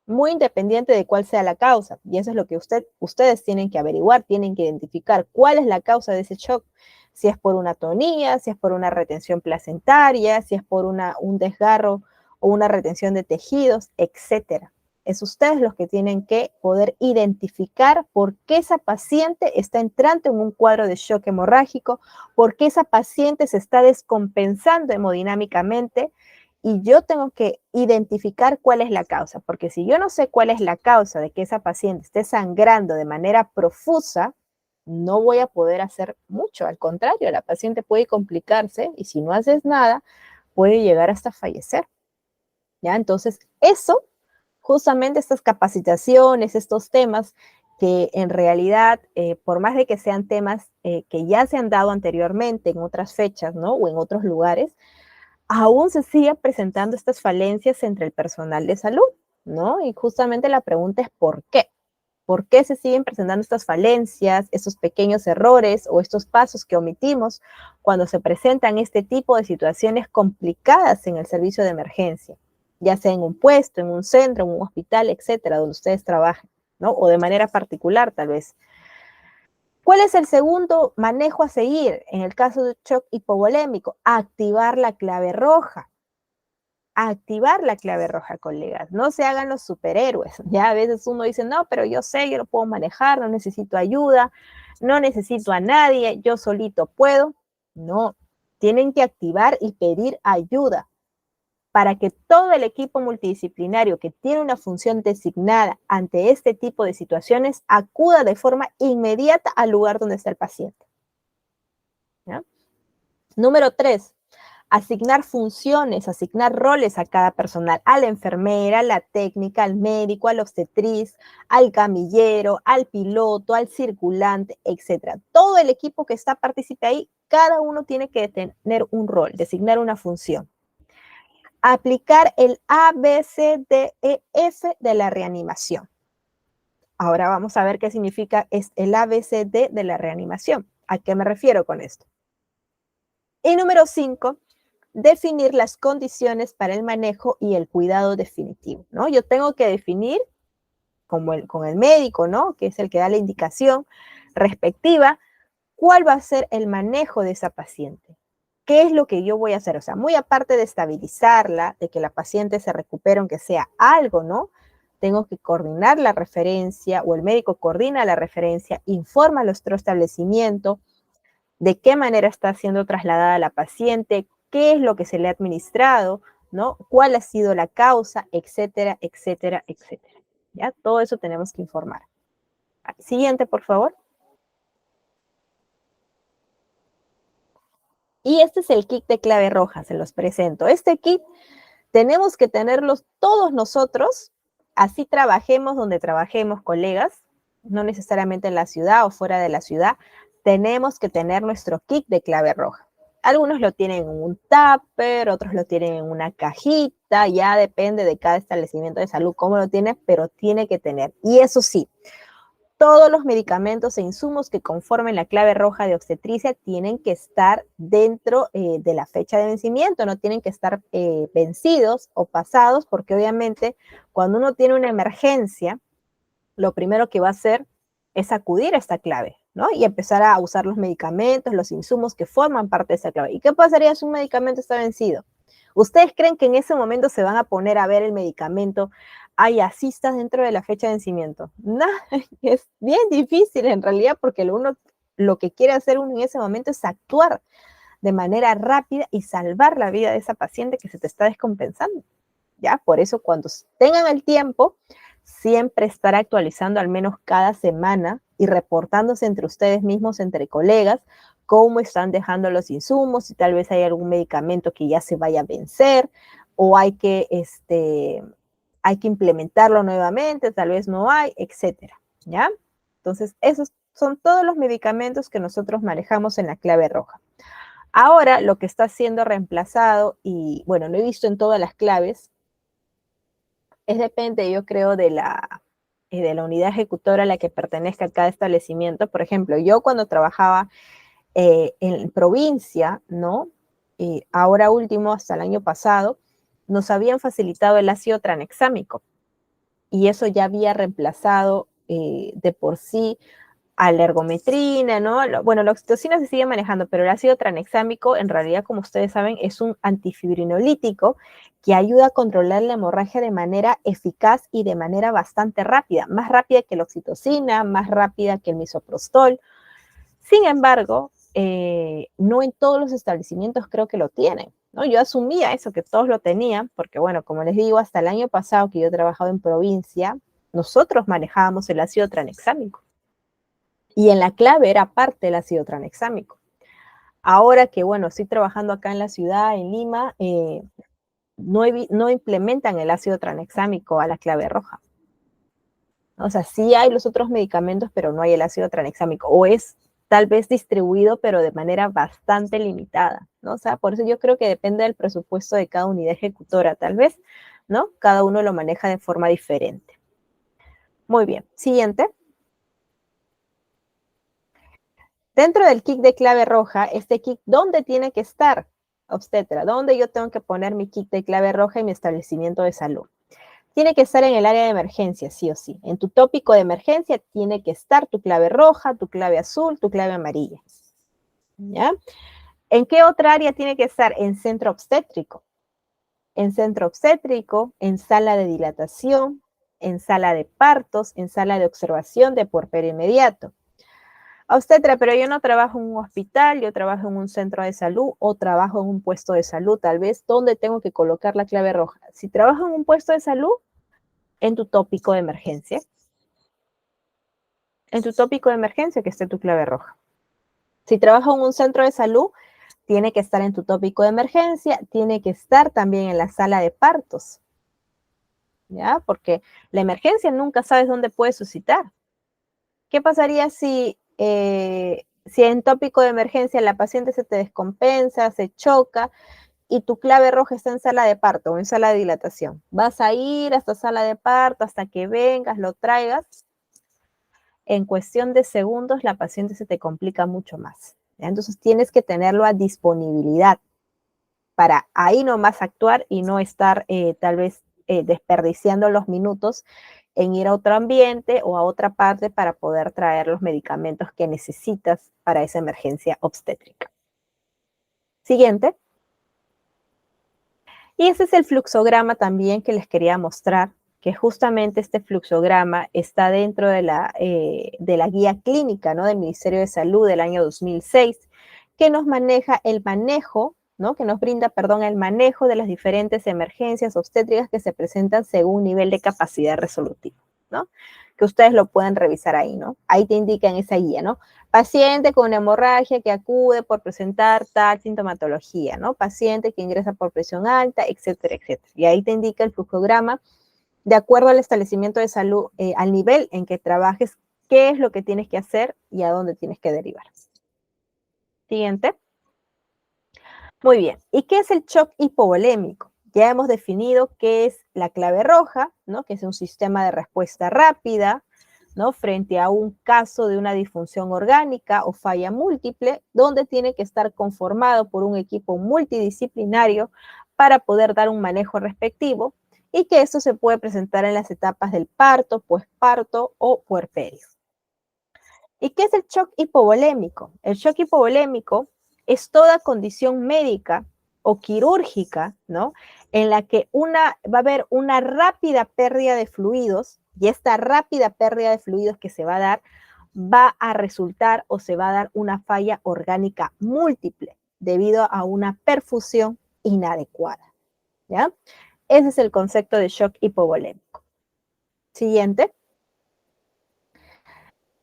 muy independiente de cuál sea la causa. Y eso es lo que ustedes tienen que averiguar, tienen que identificar cuál es la causa de ese shock. Si es por una atonía, si es por una retención placentaria, si es por un desgarro o una retención de tejidos, etcétera. Es ustedes los que tienen que poder identificar por qué esa paciente está entrando en un cuadro de shock hemorrágico, por qué esa paciente se está descompensando hemodinámicamente, y yo tengo que identificar cuál es la causa, porque si yo no sé cuál es la causa de que esa paciente esté sangrando de manera profusa, no voy a poder hacer mucho. Al contrario, la paciente puede complicarse y si no haces nada, puede llegar hasta fallecer. ¿Ya? Entonces, eso, justamente estas capacitaciones, estos temas que en realidad, por más de que sean temas que ya se han dado anteriormente en otras fechas, ¿no? O en otros lugares, aún se siguen presentando estas falencias entre el personal de salud, ¿no? Y justamente la pregunta es ¿por qué? ¿Por qué se siguen presentando estas falencias, estos pequeños errores o estos pasos que omitimos cuando se presentan este tipo de situaciones complicadas en el servicio de emergencia? Ya sea en un puesto, en un centro, en un hospital, etcétera, donde ustedes trabajen, ¿no? O de manera particular, tal vez. ¿Cuál es el segundo manejo a seguir en el caso de shock hipovolémico? Activar la clave roja. Activar la clave roja, colegas. No se hagan los superhéroes. Ya a veces uno dice, no, pero yo sé, yo lo puedo manejar, no necesito ayuda, no necesito a nadie, yo solito puedo. No, tienen que activar y pedir ayuda para que todo el equipo multidisciplinario que tiene una función designada ante este tipo de situaciones acuda de forma inmediata al lugar donde está el paciente. ¿Ya? Número 3, asignar funciones, asignar roles a cada personal, a la enfermera, a la técnica, al médico, al obstetriz, al camillero, al piloto, al circulante, etc. Todo el equipo que participe ahí, cada uno tiene que tener un rol, designar una función. Aplicar el ABCDEF de la reanimación. Ahora vamos a ver qué significa el ABCD de la reanimación. ¿A qué me refiero con esto? Y número 5, definir las condiciones para el manejo y el cuidado definitivo, ¿no? Yo tengo que definir con el médico, ¿no? Que es el que da la indicación respectiva, cuál va a ser el manejo de esa paciente. ¿Qué es lo que yo voy a hacer? O sea, muy aparte de estabilizarla, de que la paciente se recupere, aunque sea algo, ¿no? Tengo que coordinar la referencia o el médico coordina la referencia, informa a nuestro establecimiento de qué manera está siendo trasladada la paciente, qué es lo que se le ha administrado, ¿no? ¿Cuál ha sido la causa, etcétera, etcétera, etcétera? ¿Ya? Todo eso tenemos que informar. Siguiente, por favor. Y este es el kit de clave roja, se los presento. Este kit tenemos que tenerlos todos nosotros, así trabajemos donde trabajemos, colegas, no necesariamente en la ciudad o fuera de la ciudad, tenemos que tener nuestro kit de clave roja. Algunos lo tienen en un tupper, otros lo tienen en una cajita, ya depende de cada establecimiento de salud cómo lo tiene, pero tiene que tener. Y eso sí, todos los medicamentos e insumos que conformen la clave roja de obstetricia tienen que estar dentro de la fecha de vencimiento, no tienen que estar vencidos o pasados, porque obviamente cuando uno tiene una emergencia, lo primero que va a hacer es acudir a esta clave, ¿no? Y empezar a usar los medicamentos, los insumos que forman parte de esa clave. ¿Y qué pasaría si un medicamento está vencido? ¿Ustedes creen que en ese momento se van a poner a ver el medicamento? Ay, así está dentro de la fecha de vencimiento. No, es bien difícil en realidad porque lo que quiere hacer uno en ese momento es actuar de manera rápida y salvar la vida de esa paciente que se te está descompensando. ¿Ya? Por eso cuando tengan el tiempo, siempre estar actualizando al menos cada semana y reportándose entre ustedes mismos, entre colegas, cómo están dejando los insumos, si tal vez hay algún medicamento que ya se vaya a vencer o hay que implementarlo nuevamente, tal vez no hay, etcétera, ¿ya? Entonces, esos son todos los medicamentos que nosotros manejamos en la clave roja. Ahora, lo que está siendo reemplazado, y bueno, lo he visto en todas las claves, es depende, yo creo, de la unidad ejecutora a la que pertenezca cada establecimiento. Por ejemplo, yo cuando trabajaba en provincia, ¿no? Ahora último, hasta el año pasado, nos habían facilitado el ácido tranexámico y eso ya había reemplazado de por sí a la ergometrina, ¿no? Bueno, la oxitocina se sigue manejando, pero el ácido tranexámico, en realidad, como ustedes saben, es un antifibrinolítico que ayuda a controlar la hemorragia de manera eficaz y de manera bastante rápida, más rápida que la oxitocina, más rápida que el misoprostol. Sin embargo, no en todos los establecimientos creo que lo tienen, ¿no? Yo asumía eso, que todos lo tenían, porque bueno, como les digo, hasta el año pasado que yo he trabajado en provincia, nosotros manejábamos el ácido tranexámico. Y en la clave era parte del ácido tranexámico. Ahora que, bueno, estoy trabajando acá en la ciudad, en Lima, no implementan el ácido tranexámico a la clave roja. O sea, sí hay los otros medicamentos, pero no hay el ácido tranexámico. O es tal vez distribuido, pero de manera bastante limitada, ¿no? O sea, por eso yo creo que depende del presupuesto de cada unidad ejecutora, tal vez, ¿no? Cada uno lo maneja de forma diferente. Muy bien, siguiente. Dentro del kit de clave roja, este kit, ¿dónde tiene que estar? Obstetra, ¿dónde yo tengo que poner mi kit de clave roja en mi establecimiento de salud? Tiene que estar en el área de emergencia, sí o sí. En tu tópico de emergencia tiene que estar tu clave roja, tu clave azul, tu clave amarilla. ¿Ya? ¿En qué otra área tiene que estar? En centro obstétrico. En centro obstétrico, en sala de dilatación, en sala de partos, en sala de observación de puerperio inmediato. Obstetra, pero yo no trabajo en un hospital, yo trabajo en un centro de salud o trabajo en un puesto de salud, tal vez, ¿dónde tengo que colocar la clave roja? Si trabajo en un puesto de salud, en tu tópico de emergencia. En tu tópico de emergencia que esté tu clave roja. Si trabajo en un centro de salud, tiene que estar en tu tópico de emergencia, tiene que estar también en la sala de partos, ¿ya? Porque la emergencia nunca sabes dónde puede suscitar. ¿Qué pasaría si en tópico de emergencia la paciente se te descompensa, se choca y tu clave roja está en sala de parto o en sala de dilatación? Vas a ir hasta sala de parto hasta que vengas, lo traigas. En cuestión de segundos la paciente se te complica mucho más. ¿Ya? Entonces tienes que tenerlo a disponibilidad para ahí nomás actuar y no estar tal vez desperdiciando los minutos en ir a otro ambiente o a otra parte para poder traer los medicamentos que necesitas para esa emergencia obstétrica. Siguiente. Y ese es el fluxograma también que les quería mostrar, que justamente este fluxograma está dentro de la guía clínica, ¿no? Del Ministerio de Salud del año 2006, que nos maneja el manejo, ¿no? Que nos brinda, perdón, el manejo de las diferentes emergencias obstétricas que se presentan según nivel de capacidad resolutiva, ¿no? Que ustedes lo pueden revisar ahí, ¿no? Ahí te indica en esa guía, ¿no? Paciente con una hemorragia que acude por presentar tal sintomatología, ¿no? Paciente que ingresa por presión alta, etcétera, etcétera. Y ahí te indica el fluxograma de acuerdo al establecimiento de salud, al nivel en que trabajes, qué es lo que tienes que hacer y a dónde tienes que derivar. Siguiente. Muy bien. ¿Y qué es el shock hipovolémico? Ya hemos definido qué es la clave roja, ¿no? Que es un sistema de respuesta rápida, ¿no? Frente a un caso de una disfunción orgánica o falla múltiple, donde tiene que estar conformado por un equipo multidisciplinario para poder dar un manejo respectivo y que esto se puede presentar en las etapas del parto, posparto o puerperio. ¿Y qué es el shock hipovolémico? El shock hipovolémico es toda condición médica o quirúrgica, ¿no? En la que va a haber una rápida pérdida de fluidos y esta rápida pérdida de fluidos que se va a dar va a resultar o se va a dar una falla orgánica múltiple debido a una perfusión inadecuada, ¿ya? Ese es el concepto de shock hipovolémico. Siguiente.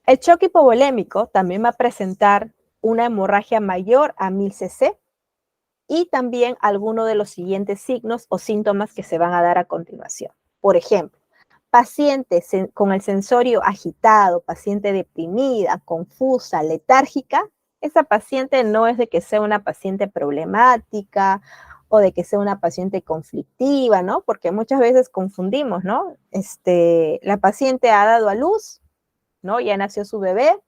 El shock hipovolémico también va a presentar una hemorragia mayor a 1000 cc y también alguno de los siguientes signos o síntomas que se van a dar a continuación. Por ejemplo, paciente con el sensorio agitado, paciente deprimida, confusa, letárgica, esa paciente no es de que sea una paciente problemática o de que sea una paciente conflictiva, ¿no? Porque muchas veces confundimos, ¿no? La paciente ha dado a luz, ¿no? Ya nació su bebé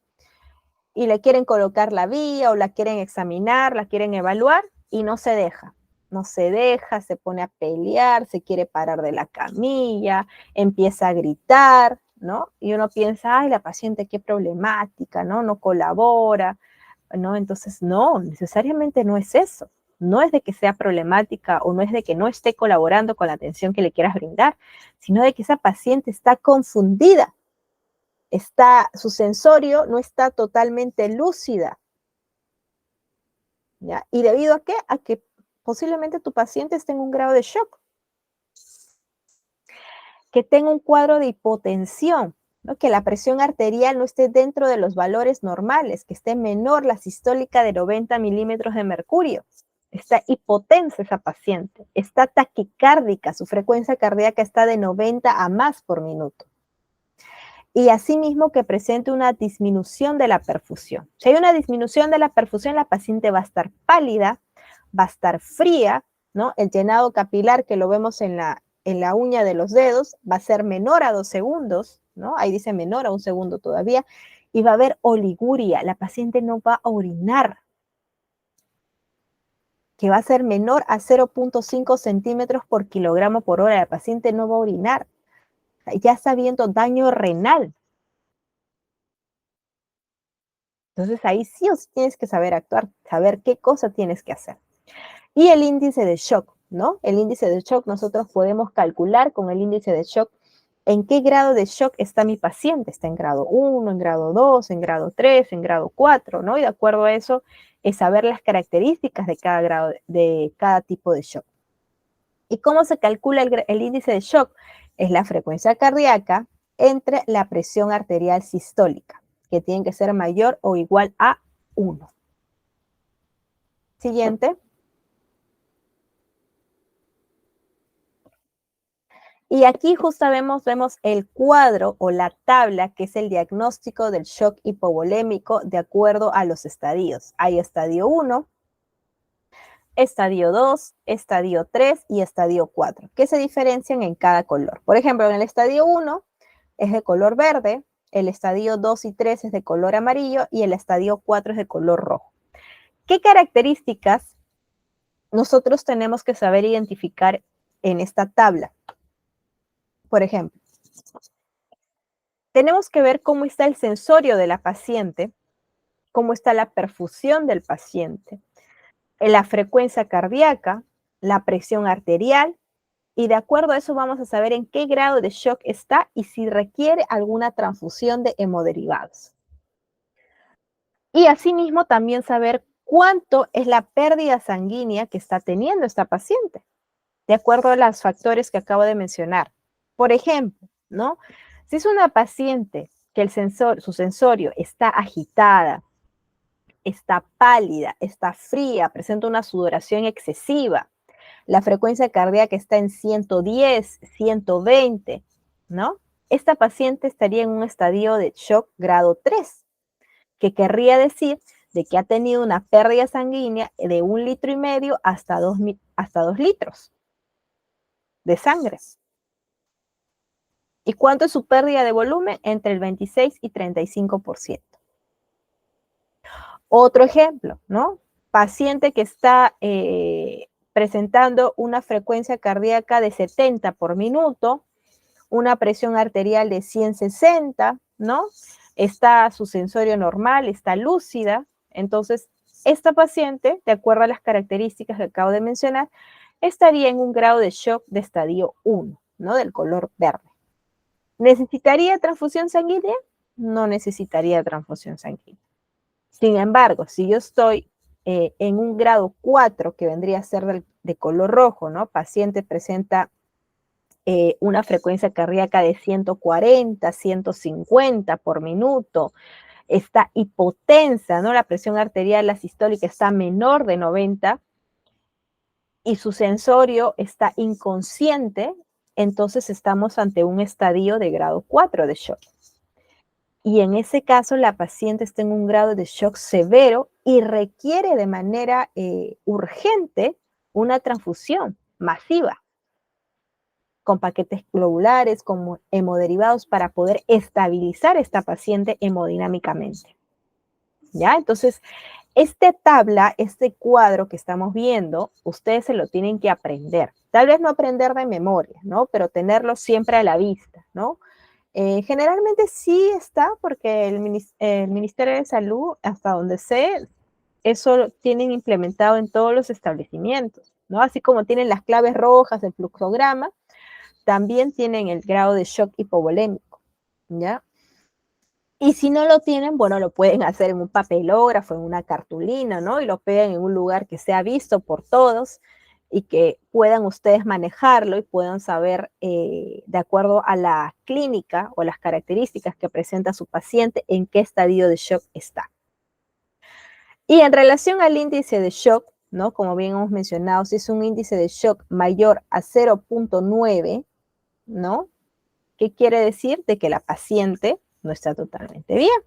y le quieren colocar la vía o la quieren examinar, la quieren evaluar y no se deja. No se deja, se pone a pelear, se quiere parar de la camilla, empieza a gritar, ¿no? Y uno piensa, ay, la paciente qué problemática, ¿no? No colabora, ¿no? Entonces, no, necesariamente no es eso. No es de que sea problemática o no es de que no esté colaborando con la atención que le quieras brindar, sino de que esa paciente está confundida, su sensorio no está totalmente lúcida. ¿Ya? ¿Y debido a qué? A que posiblemente tu paciente esté en un grado de shock, que tenga un cuadro de hipotensión, ¿no? Que la presión arterial no esté dentro de los valores normales, que esté menor la sistólica de 90 milímetros de mercurio. Está hipotensa esa paciente, está taquicárdica, su frecuencia cardíaca está de 90 a más por minuto. Y asimismo que presente una disminución de la perfusión. Si hay una disminución de la perfusión, la paciente va a estar pálida, va a estar fría, ¿no? El llenado capilar que lo vemos en la uña de los dedos va a ser menor a 2 segundos, ¿no? Ahí dice menor a 1 segundo todavía, y va a haber oliguria, la paciente no va a orinar, que va a ser menor a 0.5 centímetros por kilogramo por hora, la paciente no va a orinar, ya está habiendo daño renal. Entonces ahí sí o sí tienes que saber actuar, saber qué cosa tienes que hacer. Y el índice de shock, ¿no? El índice de shock nosotros podemos calcular con el índice de shock en qué grado de shock está mi paciente. Está en grado 1, en grado 2, en grado 3, en grado 4, ¿no? Y de acuerdo a eso es saber las características de cada grado, de cada tipo de shock. ¿Y cómo se calcula el índice de shock? Es la frecuencia cardíaca entre la presión arterial sistólica, que tiene que ser mayor o igual a 1. Siguiente. Y aquí justo vemos el cuadro o la tabla que es el diagnóstico del shock hipovolémico de acuerdo a los estadios. Hay estadio 1, estadio 2, estadio 3 y estadio 4, que se diferencian en cada color. Por ejemplo, en el estadio 1 es de color verde, el estadio 2 y 3 es de color amarillo y el estadio 4 es de color rojo. ¿Qué características nosotros tenemos que saber identificar en esta tabla? Por ejemplo, tenemos que ver cómo está el sensorio de la paciente, cómo está la perfusión del paciente, la frecuencia cardíaca, la presión arterial, y de acuerdo a eso vamos a saber en qué grado de shock está y si requiere alguna transfusión de hemoderivados. Y asimismo también saber cuánto es la pérdida sanguínea que está teniendo esta paciente, de acuerdo a los factores que acabo de mencionar. Por ejemplo, ¿no? Si es una paciente que su sensorio está agitada, está pálida, está fría, presenta una sudoración excesiva, la frecuencia cardíaca está en 110, 120, ¿no? Esta paciente estaría en un estadio de shock grado 3, que querría decir de que ha tenido una pérdida sanguínea de 1,5 litros hasta 2 litros de sangre. ¿Y cuánto es su pérdida de volumen? Entre el 26 y 35%. Otro ejemplo, ¿no? Paciente que está presentando una frecuencia cardíaca de 70 por minuto, una presión arterial de 160, ¿no? Está su sensorio normal, está lúcida. Entonces, esta paciente, de acuerdo a las características que acabo de mencionar, estaría en un grado de shock de estadio 1, ¿no? Del color verde. ¿Necesitaría transfusión sanguínea? No necesitaría transfusión sanguínea. Sin embargo, si yo estoy en un grado 4, que vendría a ser de color rojo, ¿no? Paciente presenta una frecuencia cardíaca de 140, 150 por minuto, está hipotensa, ¿no? La presión arterial, la sistólica está menor de 90 y su sensorio está inconsciente, entonces estamos ante un estadio de grado 4 de shock. Y en ese caso la paciente está en un grado de shock severo y requiere de manera urgente una transfusión masiva con paquetes globulares, con hemoderivados para poder estabilizar a esta paciente hemodinámicamente. ¿Ya? Entonces, esta tabla, este cuadro que estamos viendo, ustedes se lo tienen que aprender. Tal vez no aprender de memoria, ¿no? Pero tenerlo siempre a la vista, ¿no? Generalmente sí está porque el Ministerio de Salud, hasta donde sé, eso lo tienen implementado en todos los establecimientos, ¿no? Así como tienen las claves rojas del fluxograma, también tienen el grado de shock hipovolémico, ¿ya? Y si no lo tienen, bueno, lo pueden hacer en un papelógrafo, en una cartulina, ¿no? Y lo pegan en un lugar que sea visto por todos y que puedan ustedes manejarlo y puedan saber, de acuerdo a la clínica o las características que presenta su paciente, en qué estadio de shock está. Y en relación al índice de shock, ¿no? Como bien hemos mencionado, si es un índice de shock mayor a 0.9, ¿no? ¿Qué quiere decir? De que la paciente no está totalmente bien.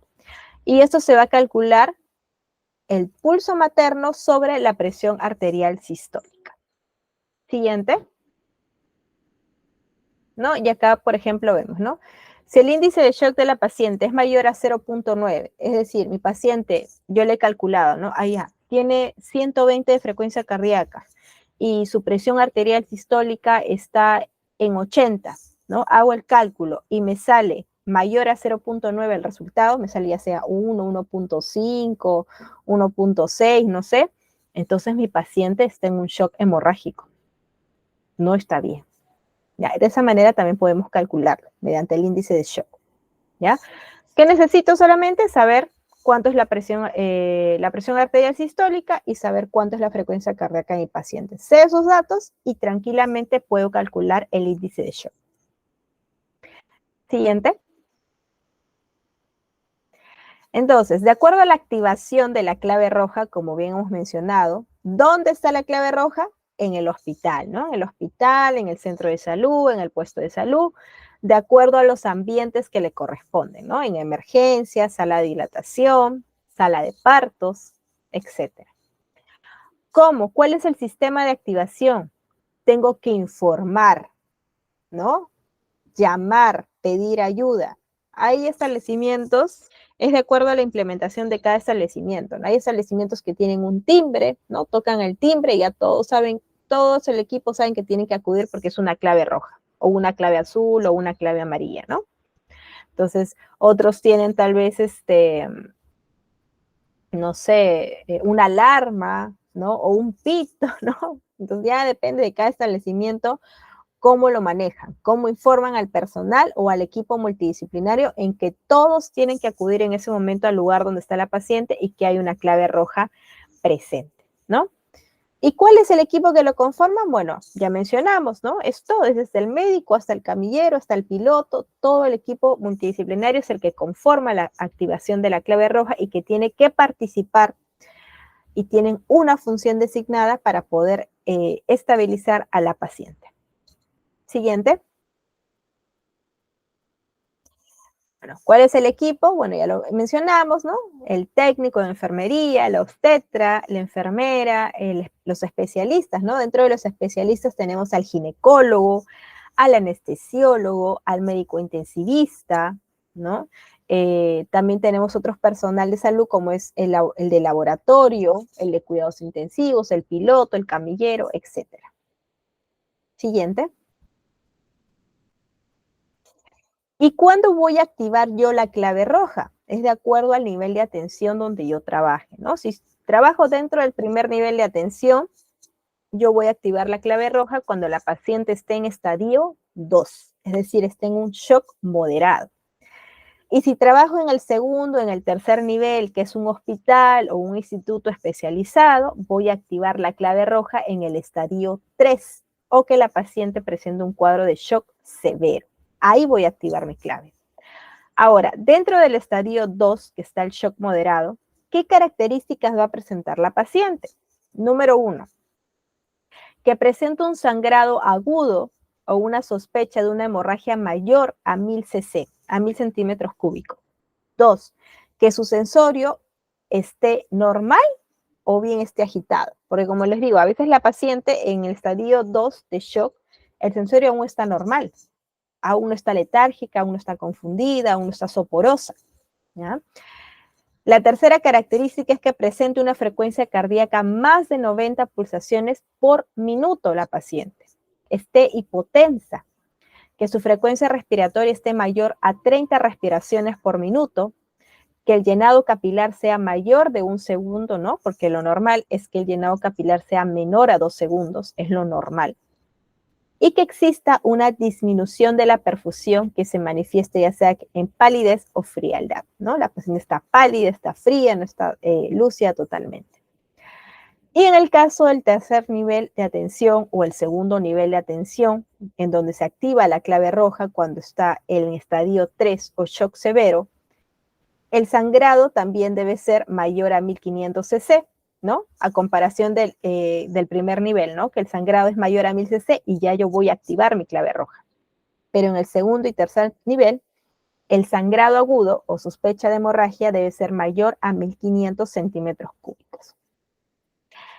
Y esto se va a calcular el pulso materno sobre la presión arterial sistólica. Siguiente. ¿No? Y acá, por ejemplo, vemos, ¿no? Si el índice de shock de la paciente es mayor a 0.9, es decir, mi paciente, yo le he calculado, ¿no? Allá, tiene 120 de frecuencia cardíaca y su presión arterial sistólica está en 80, ¿no? Hago el cálculo y me sale mayor a 0.9 el resultado, me salía sea 1, 1.5, 1.6, no sé. Entonces mi paciente está en un shock hemorrágico. No está bien. ¿Ya? De esa manera también podemos calcularlo mediante el índice de shock. ¿Ya? ¿Qué necesito solamente? Saber cuánto es la presión arterial sistólica y saber cuánto es la frecuencia cardíaca en mi paciente. Sé esos datos y tranquilamente puedo calcular el índice de shock. Siguiente. Entonces, de acuerdo a la activación de la clave roja, como bien hemos mencionado, ¿dónde está la clave roja? En el hospital, ¿no? En el hospital, en el centro de salud, en el puesto de salud, de acuerdo a los ambientes que le corresponden, ¿no? En emergencia, sala de dilatación, sala de partos, etc. ¿Cómo? ¿Cuál es el sistema de activación? Tengo que informar, ¿no? Llamar, pedir ayuda. Hay establecimientos, es de acuerdo a la implementación de cada establecimiento, ¿no? Hay establecimientos que tienen un timbre, ¿no? Tocan el timbre y ya todos saben, todos el equipo saben que tienen que acudir porque es una clave roja, o una clave azul, o una clave amarilla, ¿no? Entonces, otros tienen tal vez, no sé, una alarma, ¿no? O un pito, ¿no? Entonces ya depende de cada establecimiento cómo lo manejan, cómo informan al personal o al equipo multidisciplinario en que todos tienen que acudir en ese momento al lugar donde está la paciente y que hay una clave roja presente, ¿no? ¿Y cuál es el equipo que lo conforma? Bueno, ya mencionamos, ¿no? Es todo, desde el médico hasta el camillero, hasta el piloto, todo el equipo multidisciplinario es el que conforma la activación de la clave roja y que tiene que participar y tienen una función designada para poder estabilizar a la paciente. Siguiente. Bueno, ¿cuál es el equipo? Bueno, ya lo mencionamos, ¿no? El técnico de enfermería, la obstetra, la enfermera, los especialistas, ¿no? Dentro de los especialistas tenemos al ginecólogo, al anestesiólogo, al médico intensivista, ¿no? También tenemos otros personal de salud como es el de laboratorio, el de cuidados intensivos, el piloto, el camillero, etc. Siguiente. ¿Y cuándo voy a activar yo la clave roja? Es de acuerdo al nivel de atención donde yo trabaje, ¿no? Si trabajo dentro del primer nivel de atención, yo voy a activar la clave roja cuando la paciente esté en estadio 2, es decir, esté en un shock moderado. Y si trabajo en el segundo, en el tercer nivel, que es un hospital o un instituto especializado, voy a activar la clave roja en el estadio 3 o que la paciente presente un cuadro de shock severo. Ahí voy a activar mi clave. Ahora, dentro del estadio 2, que está el shock moderado, ¿qué características va a presentar la paciente? Número 1, que presenta un sangrado agudo o una sospecha de una hemorragia mayor a 1000 cc, a 1000 centímetros cúbicos. 2, que su sensorio esté normal o bien esté agitado. Porque como les digo, a veces la paciente en el estadio 2 de shock, el sensorio aún está normal, aún no está letárgica, aún no está confundida, aún no está soporosa, ¿ya? La tercera característica es que presente una frecuencia cardíaca más de 90 pulsaciones por minuto la paciente. Esté hipotensa, que su frecuencia respiratoria esté mayor a 30 respiraciones por minuto, que el llenado capilar sea mayor de 1 segundo, ¿no? Porque lo normal es que el llenado capilar sea menor a 2 segundos, es lo normal. Y que exista una disminución de la perfusión que se manifieste ya sea en palidez o frialdad, ¿no? La paciente está pálida, está fría, no está lúcida totalmente. Y en el caso del tercer nivel de atención o el segundo nivel de atención, en donde se activa la clave roja cuando está en estadio 3 o shock severo, el sangrado también debe ser mayor a 1500 cc, ¿no? A comparación del primer nivel, ¿no? Que el sangrado es mayor a 1000 cc y ya yo voy a activar mi clave roja. Pero en el segundo y tercer nivel, el sangrado agudo o sospecha de hemorragia debe ser mayor a 1500 centímetros cúbicos.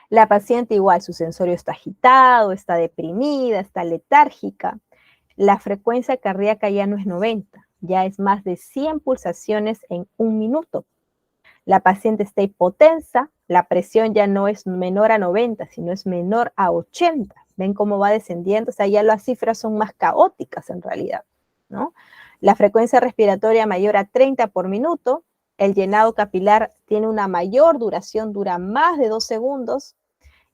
La paciente igual, su sensorio está agitado, está deprimida, está letárgica. La frecuencia cardíaca ya no es 90, ya es más de 100 pulsaciones en 1 minuto. La paciente está hipotensa, la presión ya no es menor a 90, sino es menor a 80. ¿Ven cómo va descendiendo? O sea, ya las cifras son más caóticas en realidad, ¿no? La frecuencia respiratoria mayor a 30 por minuto, el llenado capilar tiene una mayor duración, dura más de 2 segundos,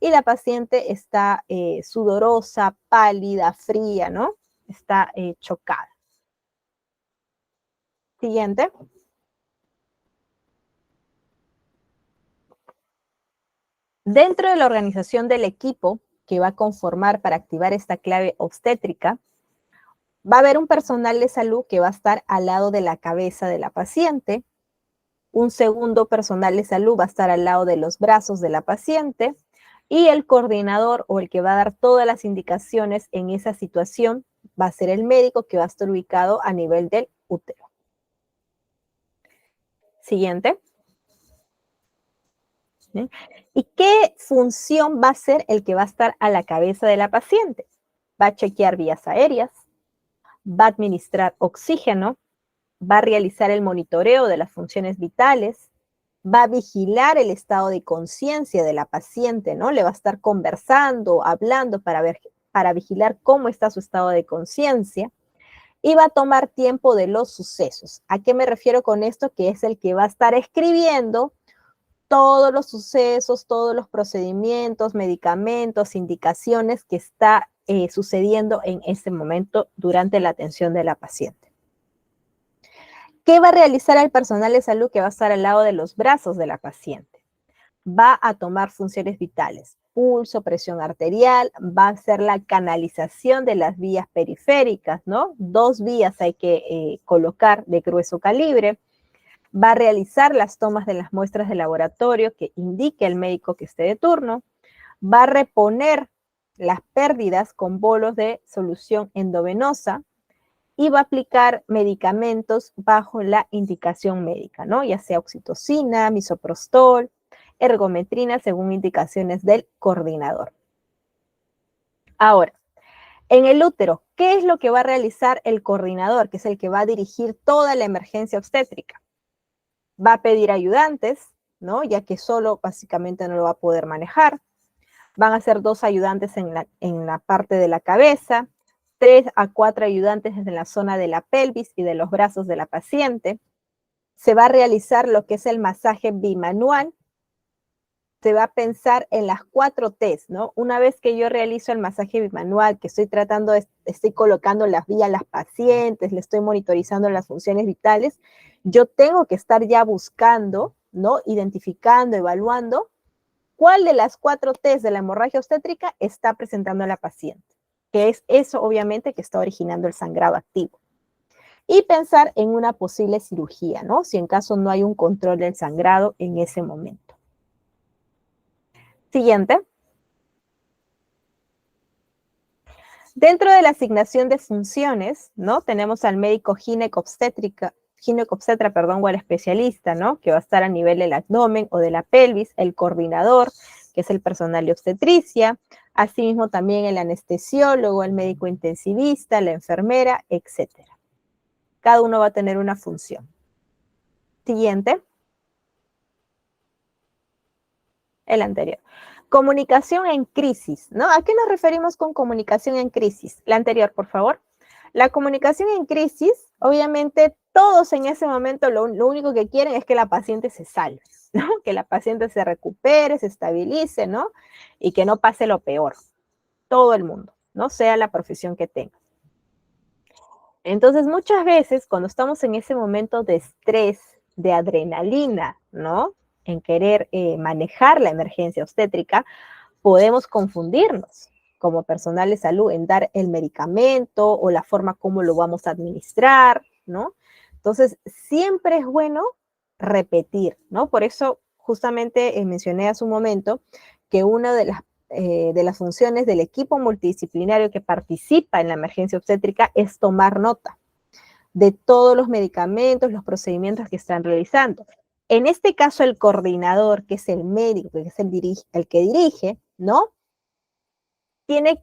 y la paciente está sudorosa, pálida, fría, ¿no? Está chocada. Siguiente. Dentro de la organización del equipo que va a conformar para activar esta clave obstétrica, va a haber un personal de salud que va a estar al lado de la cabeza de la paciente, un segundo personal de salud va a estar al lado de los brazos de la paciente y el coordinador o el que va a dar todas las indicaciones en esa situación va a ser el médico que va a estar ubicado a nivel del útero. Siguiente. ¿Sí? ¿Y qué función va a ser el que va a estar a la cabeza de la paciente? Va a chequear vías aéreas, va a administrar oxígeno, va a realizar el monitoreo de las funciones vitales, va a vigilar el estado de conciencia de la paciente, ¿no? Le va a estar conversando, hablando para vigilar cómo está su estado de conciencia y va a tomar tiempo de los sucesos. ¿A qué me refiero con esto? Que es el que va a estar escribiendo todos los sucesos, todos los procedimientos, medicamentos, indicaciones que está sucediendo en este momento durante la atención de la paciente. ¿Qué va a realizar el personal de salud que va a estar al lado de los brazos de la paciente? Va a tomar funciones vitales, pulso, presión arterial, va a hacer la canalización de las vías periféricas, ¿no? 2 vías hay que colocar de grueso calibre, va a realizar las tomas de las muestras de laboratorio que indique el médico que esté de turno, va a reponer las pérdidas con bolos de solución endovenosa y va a aplicar medicamentos bajo la indicación médica, ¿no? Ya sea oxitocina, misoprostol, ergometrina, según indicaciones del coordinador. Ahora, en el útero, ¿qué es lo que va a realizar el coordinador, que es el que va a dirigir toda la emergencia obstétrica? Va a pedir ayudantes, ¿no? Ya que solo básicamente no lo va a poder manejar. Van a ser 2 ayudantes en la parte de la cabeza, 3 a 4 ayudantes en la zona de la pelvis y de los brazos de la paciente. Se va a realizar lo que es el masaje bimanual. Se va a pensar en las 4 T's, ¿no? Una vez que yo realizo el masaje bimanual, que estoy colocando las vías a las pacientes, le estoy monitorizando las funciones vitales, yo tengo que estar ya buscando, ¿no? Identificando, evaluando cuál de las 4 T's de la hemorragia obstétrica está presentando a la paciente, que es eso obviamente que está originando el sangrado activo. Y pensar en una posible cirugía, ¿no? Si en caso no hay un control del sangrado en ese momento. Siguiente. Dentro de la asignación de funciones, ¿no? Tenemos al médico ginecobstétrico ginecobstetra, perdón, o el especialista, ¿no? Que va a estar a nivel del abdomen o de la pelvis, el coordinador, que es el personal de obstetricia, asimismo también el anestesiólogo, el médico intensivista, la enfermera, etcétera. Cada uno va a tener una función. Siguiente. El anterior. Comunicación en crisis, ¿no? ¿A qué nos referimos con comunicación en crisis? La anterior, por favor. La comunicación en crisis, obviamente todos en ese momento lo único que quieren es que la paciente se salve, ¿no? Que la paciente se recupere, se estabilice, ¿no? Y que no pase lo peor. Todo el mundo, ¿no? Sea la profesión que tenga. Entonces, muchas veces cuando estamos en ese momento de estrés, de adrenalina, ¿no? En querer manejar la emergencia obstétrica, podemos confundirnos como personal de salud en dar el medicamento o la forma como lo vamos a administrar, ¿no? Entonces, siempre es bueno repetir, ¿no? Por eso, justamente mencioné hace un momento que una de las funciones del equipo multidisciplinario que participa en la emergencia obstétrica es tomar nota de todos los medicamentos, los procedimientos que están realizando. En este caso, el coordinador, que es el médico, que es el que dirige, ¿no?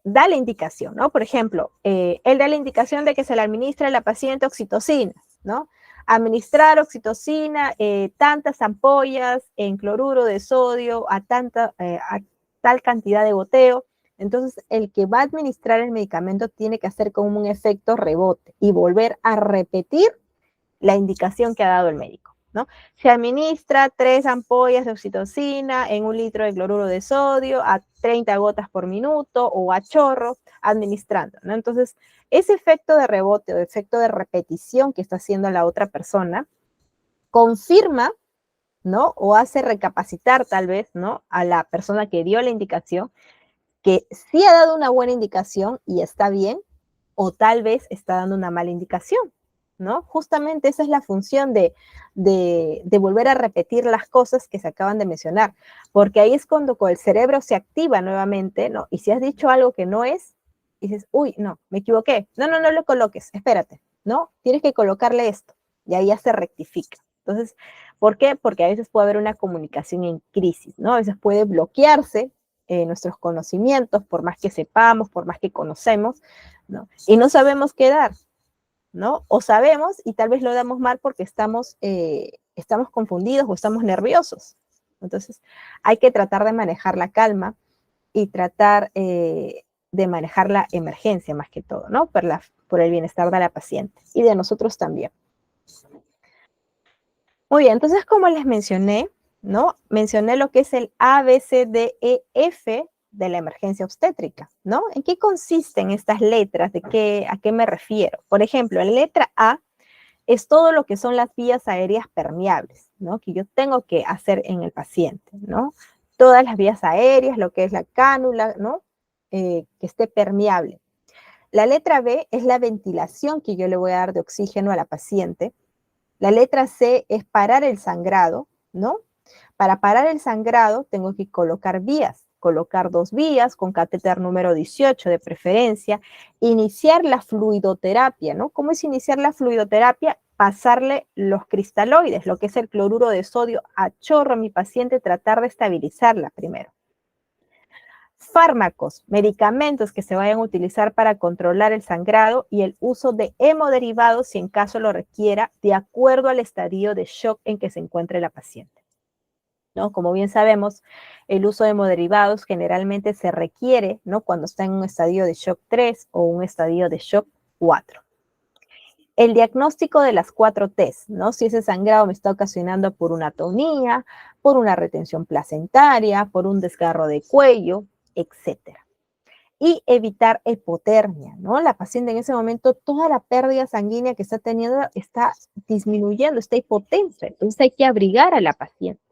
Da la indicación, ¿no? Por ejemplo, él da la indicación de que se le administra a la paciente oxitocina, ¿no? Administrar oxitocina, tantas ampollas en cloruro de sodio a tal cantidad de goteo. Entonces, el que va a administrar el medicamento tiene que hacer como un efecto rebote y volver a repetir la indicación que ha dado el médico, ¿no? Se administra 3 ampollas de oxitocina en 1 litro de cloruro de sodio a 30 gotas por minuto o a chorro, administrando, ¿no? Entonces, ese efecto de rebote o efecto de repetición que está haciendo la otra persona confirma, ¿no? O hace recapacitar tal vez, ¿no? A la persona que dio la indicación que sí ha dado una buena indicación y está bien, o tal vez está dando una mala indicación, ¿no? Justamente esa es la función de volver a repetir las cosas que se acaban de mencionar, porque ahí es cuando el cerebro se activa nuevamente, ¿no? Y si has dicho algo que no es, dices, uy, no, me equivoqué. No, no, no lo coloques, espérate, ¿no? Tienes que colocarle esto, y ahí ya se rectifica. Entonces, ¿por qué? Porque a veces puede haber una comunicación en crisis, ¿no? A veces puede bloquearse nuestros conocimientos, por más que sepamos, por más que conocemos, ¿no? Y no sabemos qué dar, ¿no? O sabemos y tal vez lo damos mal porque estamos confundidos o estamos nerviosos. Entonces, hay que tratar de manejar la calma y tratar de manejar la emergencia más que todo, ¿no? Por el bienestar de la paciente y de nosotros también. Muy bien, entonces como les mencioné, ¿no? Mencioné lo que es el ABCDEF de la emergencia obstétrica, ¿no? ¿En qué consisten estas letras? ¿A qué me refiero? Por ejemplo, la letra A es todo lo que son las vías aéreas permeables, ¿no? Que yo tengo que hacer en el paciente, ¿no? Todas las vías aéreas, lo que es la cánula, ¿no? Que esté permeable. La letra B es la ventilación que yo le voy a dar de oxígeno a la paciente. La letra C es parar el sangrado, ¿no? Para parar el sangrado tengo que colocar 2 vías con catéter número 18 de preferencia, iniciar la fluidoterapia, ¿no? ¿Cómo es iniciar la fluidoterapia? Pasarle los cristaloides, lo que es el cloruro de sodio a chorro a mi paciente, tratar de estabilizarla primero. Fármacos, medicamentos que se vayan a utilizar para controlar el sangrado y el uso de hemoderivados si en caso lo requiera, de acuerdo al estadio de shock en que se encuentre la paciente, ¿no? Como bien sabemos, el uso de hemoderivados generalmente se requiere, ¿no? Cuando está en un estadio de shock 3 o un estadio de shock 4. El diagnóstico de las 4 T's, ¿no? Si ese sangrado me está ocasionando por una atonía, por una retención placentaria, por un desgarro de cuello, etcétera. Y evitar hipotermia, ¿no? La paciente en ese momento, toda la pérdida sanguínea que está teniendo está disminuyendo, está hipotensa. Entonces hay que abrigar a la paciente.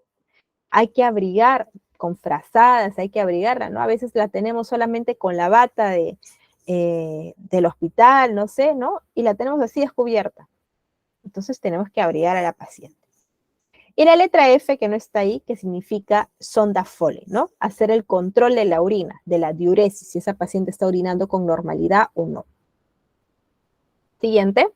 Hay que abrigar con frazadas, hay que abrigarla, ¿no? A veces la tenemos solamente con la bata del hospital, no sé, ¿no? Y la tenemos así descubierta. Entonces tenemos que abrigar a la paciente. Y la letra F, que no está ahí, que significa sonda Foley, ¿no? Hacer el control de la orina, de la diuresis, si esa paciente está orinando con normalidad o no. Siguiente.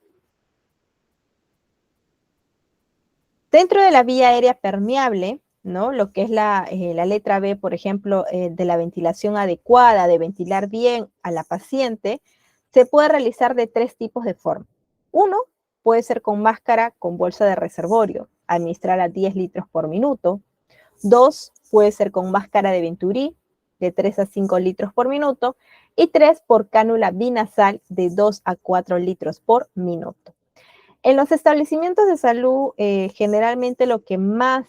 Dentro de la vía aérea permeable, ¿no? Lo que es la letra B, por ejemplo, de la ventilación adecuada, de ventilar bien a la paciente, se puede realizar de 3 tipos de forma. Uno, puede ser con máscara con bolsa de reservorio, administrar a 10 litros por minuto. 2, puede ser con máscara de Venturi, de 3 a 5 litros por minuto. Y 3, por cánula binasal, de 2 a 4 litros por minuto. En los establecimientos de salud, generalmente lo que más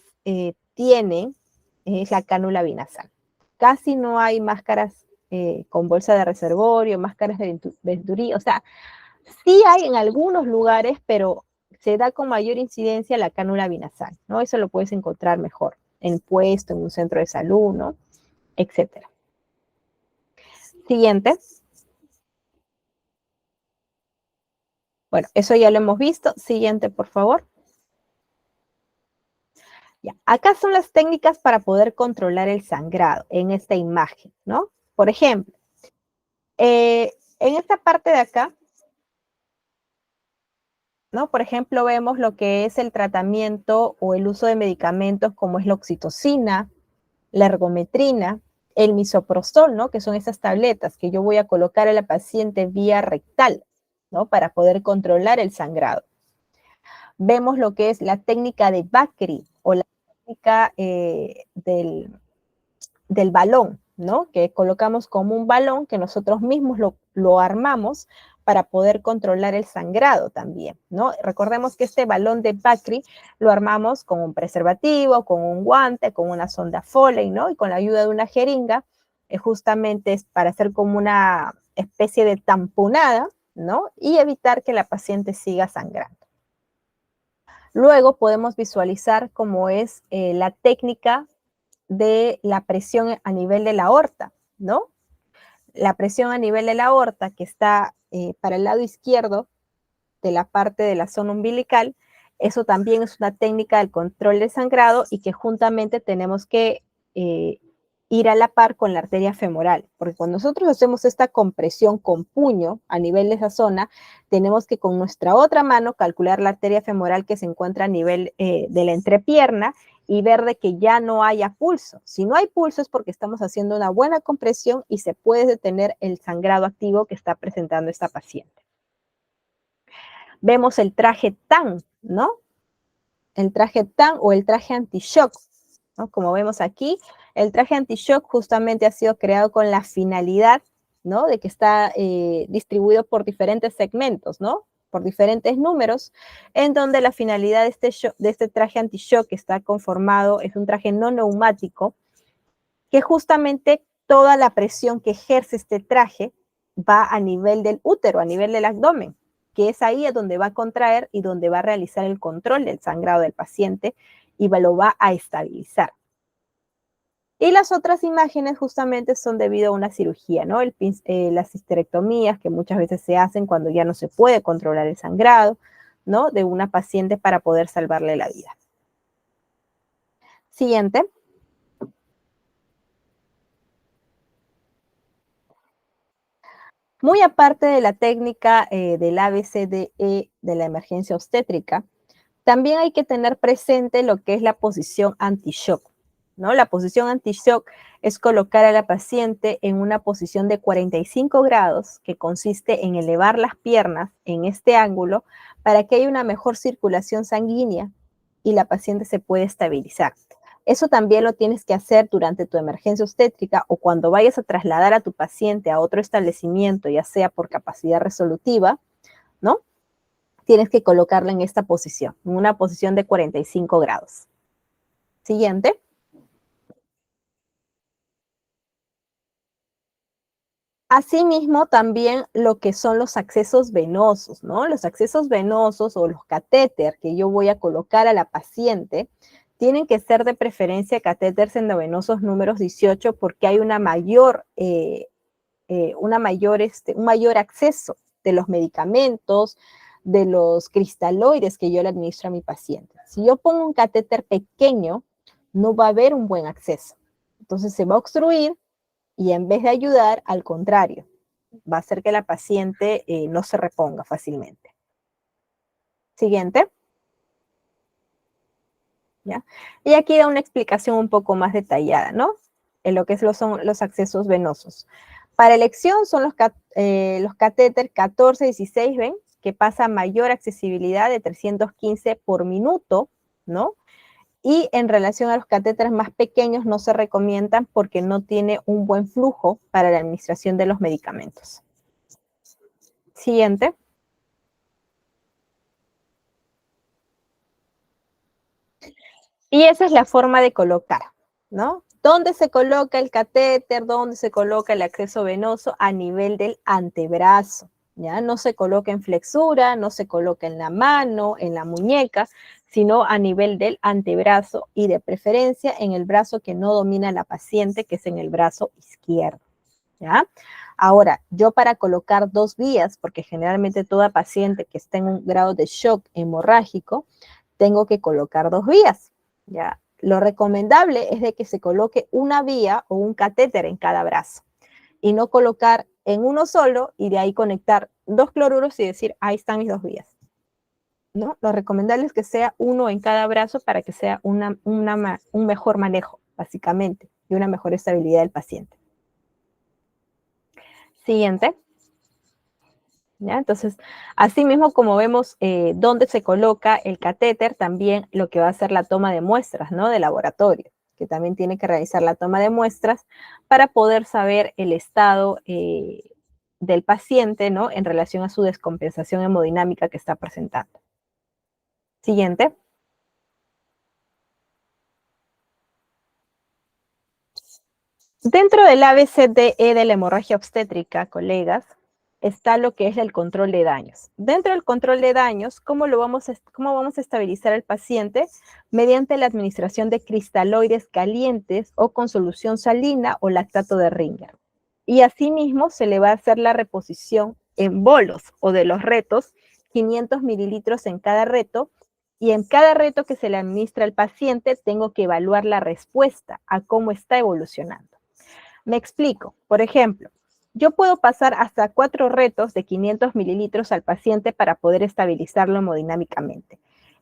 tienen es la cánula binasal. Casi no hay máscaras con bolsa de reservorio, máscaras de Venturi. O sea, sí hay en algunos lugares, pero se da con mayor incidencia la cánula binasal, ¿no? Eso lo puedes encontrar mejor en puesto, en un centro de salud, ¿no? Etcétera. Siguiente. Bueno, eso ya lo hemos visto. Siguiente, por favor. Ya. Acá son las técnicas para poder controlar el sangrado en esta imagen, ¿no? Por ejemplo, en esta parte de acá, ¿no? Por ejemplo, vemos lo que es el tratamiento o el uso de medicamentos como es la oxitocina, la ergometrina, el misoprostol, ¿no? Que son esas tabletas que yo voy a colocar a la paciente vía rectal, ¿no? Para poder controlar el sangrado. Vemos lo que es la técnica de Bakri o la técnica del balón, ¿no? Que colocamos como un balón que nosotros mismos lo armamos para poder controlar el sangrado también, ¿no? Recordemos que este balón de Bakri lo armamos con un preservativo, con un guante, con una sonda Foley, ¿no? Y con la ayuda de una jeringa, justamente es para hacer como una especie de tamponada, ¿no? Y evitar que la paciente siga sangrando. Luego podemos visualizar cómo es la técnica de la presión a nivel de la aorta, ¿no? La presión a nivel de la aorta que está para el lado izquierdo de la parte de la zona umbilical, eso también es una técnica del control del sangrado y que juntamente tenemos que ir a la par con la arteria femoral, porque cuando nosotros hacemos esta compresión con puño a nivel de esa zona, tenemos que con nuestra otra mano calcular la arteria femoral que se encuentra a nivel de la entrepierna y ver de que ya no haya pulso. Si no hay pulso es porque estamos haciendo una buena compresión y se puede detener el sangrado activo que está presentando esta paciente. Vemos el traje TAN, ¿no? El traje TAN o el traje anti-shock, ¿no? Como vemos aquí, el traje anti-shock justamente ha sido creado con la finalidad, ¿no? De que está distribuido por diferentes segmentos, ¿no? Por diferentes números, en donde la finalidad de este traje anti-shock que está conformado es un traje no neumático, que justamente toda la presión que ejerce este traje va a nivel del útero, a nivel del abdomen, que es ahí donde va a contraer y donde va a realizar el control del sangrado del paciente y lo va a estabilizar. Y las otras imágenes justamente son debido a una cirugía, ¿no? Las histerectomías que muchas veces se hacen cuando ya no se puede controlar el sangrado, ¿no? De una paciente para poder salvarle la vida. Siguiente. Muy aparte de la técnica del ABCDE de la emergencia obstétrica, también hay que tener presente lo que es la posición anti-shock, ¿no? La posición anti-shock es colocar a la paciente en una posición de 45 grados, que consiste en elevar las piernas en este ángulo para que haya una mejor circulación sanguínea y la paciente se pueda estabilizar. Eso también lo tienes que hacer durante tu emergencia obstétrica o cuando vayas a trasladar a tu paciente a otro establecimiento, ya sea por capacidad resolutiva, ¿no? Tienes que colocarla en esta posición, en una posición de 45 grados. Siguiente. Asimismo, también lo que son los accesos venosos, ¿no? Los accesos venosos o los catéter que yo voy a colocar a la paciente tienen que ser de preferencia catéteres endovenosos números 18 porque hay un mayor acceso de los medicamentos, de los cristaloides que yo le administro a mi paciente. Si yo pongo un catéter pequeño, no va a haber un buen acceso. Entonces se va a obstruir y en vez de ayudar, al contrario, va a hacer que la paciente no se reponga fácilmente. Siguiente. ¿ya? Y aquí da una explicación un poco más detallada, ¿no? En lo que son los accesos venosos. Para elección son los catéter 14-16, ¿ven? Que pasa mayor accesibilidad de 315 por minuto, ¿no? Y en relación a los catéteres más pequeños no se recomiendan porque no tiene un buen flujo para la administración de los medicamentos. Siguiente. Y esa es la forma de colocar, ¿no? ¿Dónde se coloca el catéter? ¿Dónde se coloca el acceso venoso? A nivel del antebrazo, ¿ya? No se coloca en flexura, no se coloca en la mano, en la muñeca, sino a nivel del antebrazo y de preferencia en el brazo que no domina la paciente, que es en el brazo izquierdo, ¿ya? Ahora, yo para colocar 2 vías, porque generalmente toda paciente que está en un grado de shock hemorrágico, tengo que colocar 2 vías, ¿ya? Lo recomendable es de que se coloque una vía o un catéter en cada brazo y no colocar en uno solo y de ahí conectar 2 cloruros y decir, ahí están mis 2 vías, ¿no? Lo recomendable es que sea uno en cada brazo para que sea un mejor manejo, básicamente, y una mejor estabilidad del paciente. Siguiente. ¿Ya? Entonces, así mismo como vemos dónde se coloca el catéter, también lo que va a ser la toma de muestras, ¿no? De laboratorio, que también tiene que realizar la toma de muestras para poder saber el estado del paciente, ¿no? En relación a su descompensación hemodinámica que está presentando. Siguiente. Dentro del ABCDE de la hemorragia obstétrica, colegas, está lo que es el control de daños. Dentro del control de daños, ¿cómo vamos a estabilizar al paciente? Mediante la administración de cristaloides calientes o con solución salina o lactato de Ringer. Y asimismo se le va a hacer la reposición en bolos o de los retos, 500 mililitros en cada reto, y en cada reto que se le administra al paciente tengo que evaluar la respuesta a cómo está evolucionando. Me explico. Por ejemplo, yo puedo pasar hasta 4 retos de 500 mililitros al paciente para poder estabilizarlo hemodinámicamente.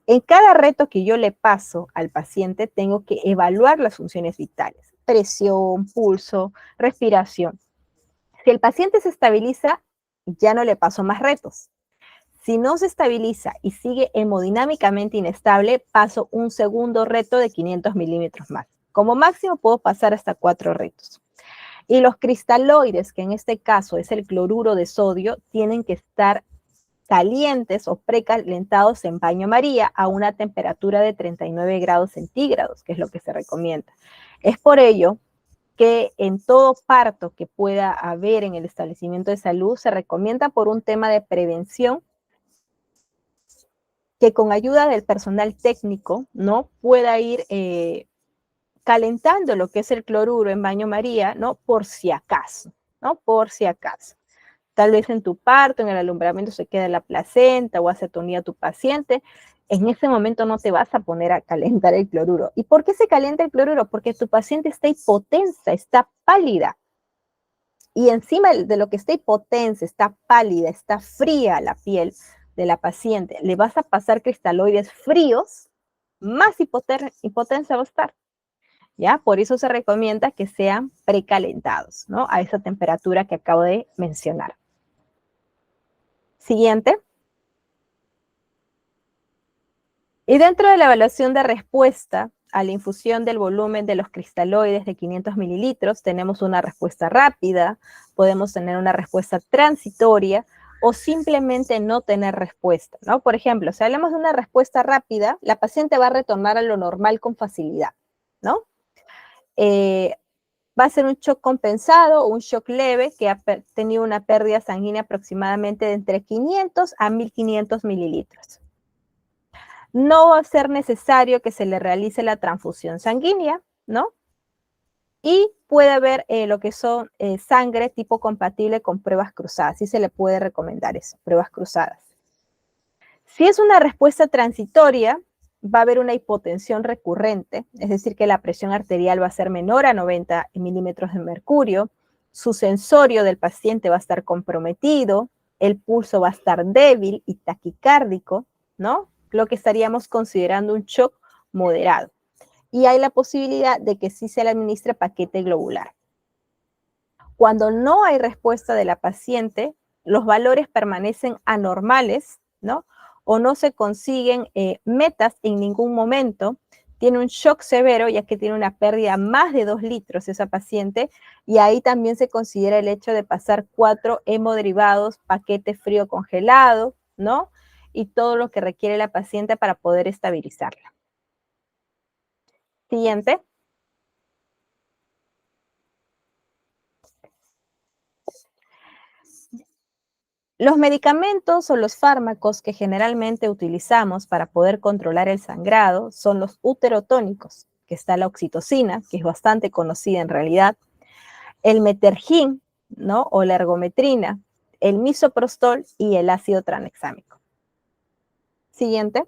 En cada reto que yo le paso al paciente, tengo que evaluar las funciones vitales, presión, pulso, respiración. Si el paciente se estabiliza, ya no le paso más retos. Si no se estabiliza y sigue hemodinámicamente inestable, paso un segundo reto de 500 milímetros más. Como máximo puedo pasar hasta 4 retos. Y los cristaloides, que en este caso es el cloruro de sodio, tienen que estar calientes o precalentados en baño María a una temperatura de 39 grados centígrados, que es lo que se recomienda. Es por ello que en todo parto que pueda haber en el establecimiento de salud se recomienda por un tema de prevención que con ayuda del personal técnico, ¿no? Pueda ir calentando lo que es el cloruro en baño María, ¿no? Por si acaso, ¿no? Por si acaso. Tal vez en tu parto, en el alumbramiento se queda la placenta o hace atonía tu paciente. En ese momento no te vas a poner a calentar el cloruro. ¿Y por qué se calienta el cloruro? Porque tu paciente está hipotensa, está pálida. Y encima de lo que está hipotensa, está pálida, está fría la piel de la paciente, le vas a pasar cristaloides fríos, más hipotensa va a estar. ¿Ya? Por eso se recomienda que sean precalentados, ¿no? A esa temperatura que acabo de mencionar. Siguiente. Y dentro de la evaluación de respuesta a la infusión del volumen de los cristaloides de 500 mililitros, tenemos una respuesta rápida, podemos tener una respuesta transitoria o simplemente no tener respuesta, ¿no? Por ejemplo, si hablamos de una respuesta rápida, la paciente va a retornar a lo normal con facilidad, ¿no? Va a ser un shock compensado o un shock leve que ha tenido una pérdida sanguínea aproximadamente de entre 500 a 1500 mililitros. No va a ser necesario que se le realice la transfusión sanguínea, ¿no? Y puede haber lo que son sangre tipo compatible con pruebas cruzadas. Sí se le puede recomendar eso, pruebas cruzadas. Si es una respuesta transitoria, va a haber una hipotensión recurrente, es decir, que la presión arterial va a ser menor a 90 milímetros de mercurio, su sensorio del paciente va a estar comprometido, el pulso va a estar débil y taquicárdico, ¿no? Lo que estaríamos considerando un shock moderado. y hay la posibilidad de que sí se le administre paquete globular. Cuando no hay respuesta de la paciente, los valores permanecen anormales, ¿no? O no se consiguen metas en ningún momento, tiene un shock severo, ya que tiene una pérdida más de 2 litros esa paciente, y ahí también se considera el hecho de pasar 4 hemoderivados, paquete frío congelado, ¿no? Y todo lo que requiere la paciente para poder estabilizarla. Siguiente. Los medicamentos o los fármacos que generalmente utilizamos para poder controlar el sangrado son los uterotónicos, que está la oxitocina, que es bastante conocida en realidad, el metergin, ¿no? O la ergometrina, el misoprostol y el ácido tranexámico. Siguiente.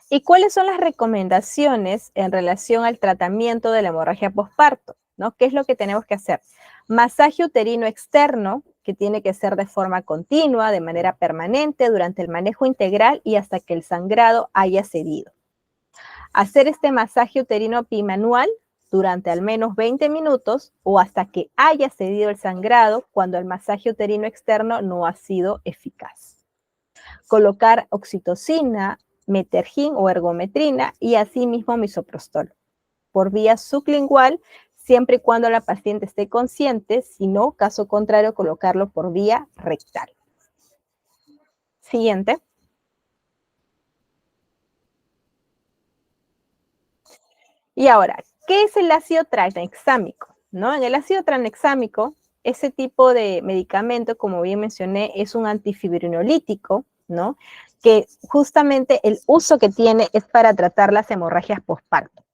¿Y cuáles son las recomendaciones en relación al tratamiento de la hemorragia posparto? ¿No? ¿Qué es lo que tenemos que hacer? Masaje uterino externo, que tiene que ser de forma continua, de manera permanente, durante el manejo integral y hasta que el sangrado haya cedido. Hacer este masaje uterino bimanual durante al menos 20 minutos o hasta que haya cedido el sangrado cuando el masaje uterino externo no ha sido eficaz. Colocar oxitocina, metergin o ergometrina y asimismo misoprostol por vía sublingual siempre y cuando la paciente esté consciente, si no, caso contrario, colocarlo por vía rectal. Siguiente. Y ahora, ¿qué es el ácido tranexámico? ¿No? En el ácido tranexámico, ese tipo de medicamento, como bien mencioné, es un antifibrinolítico, ¿no? Que justamente el uso que tiene es para tratar las hemorragias posparto.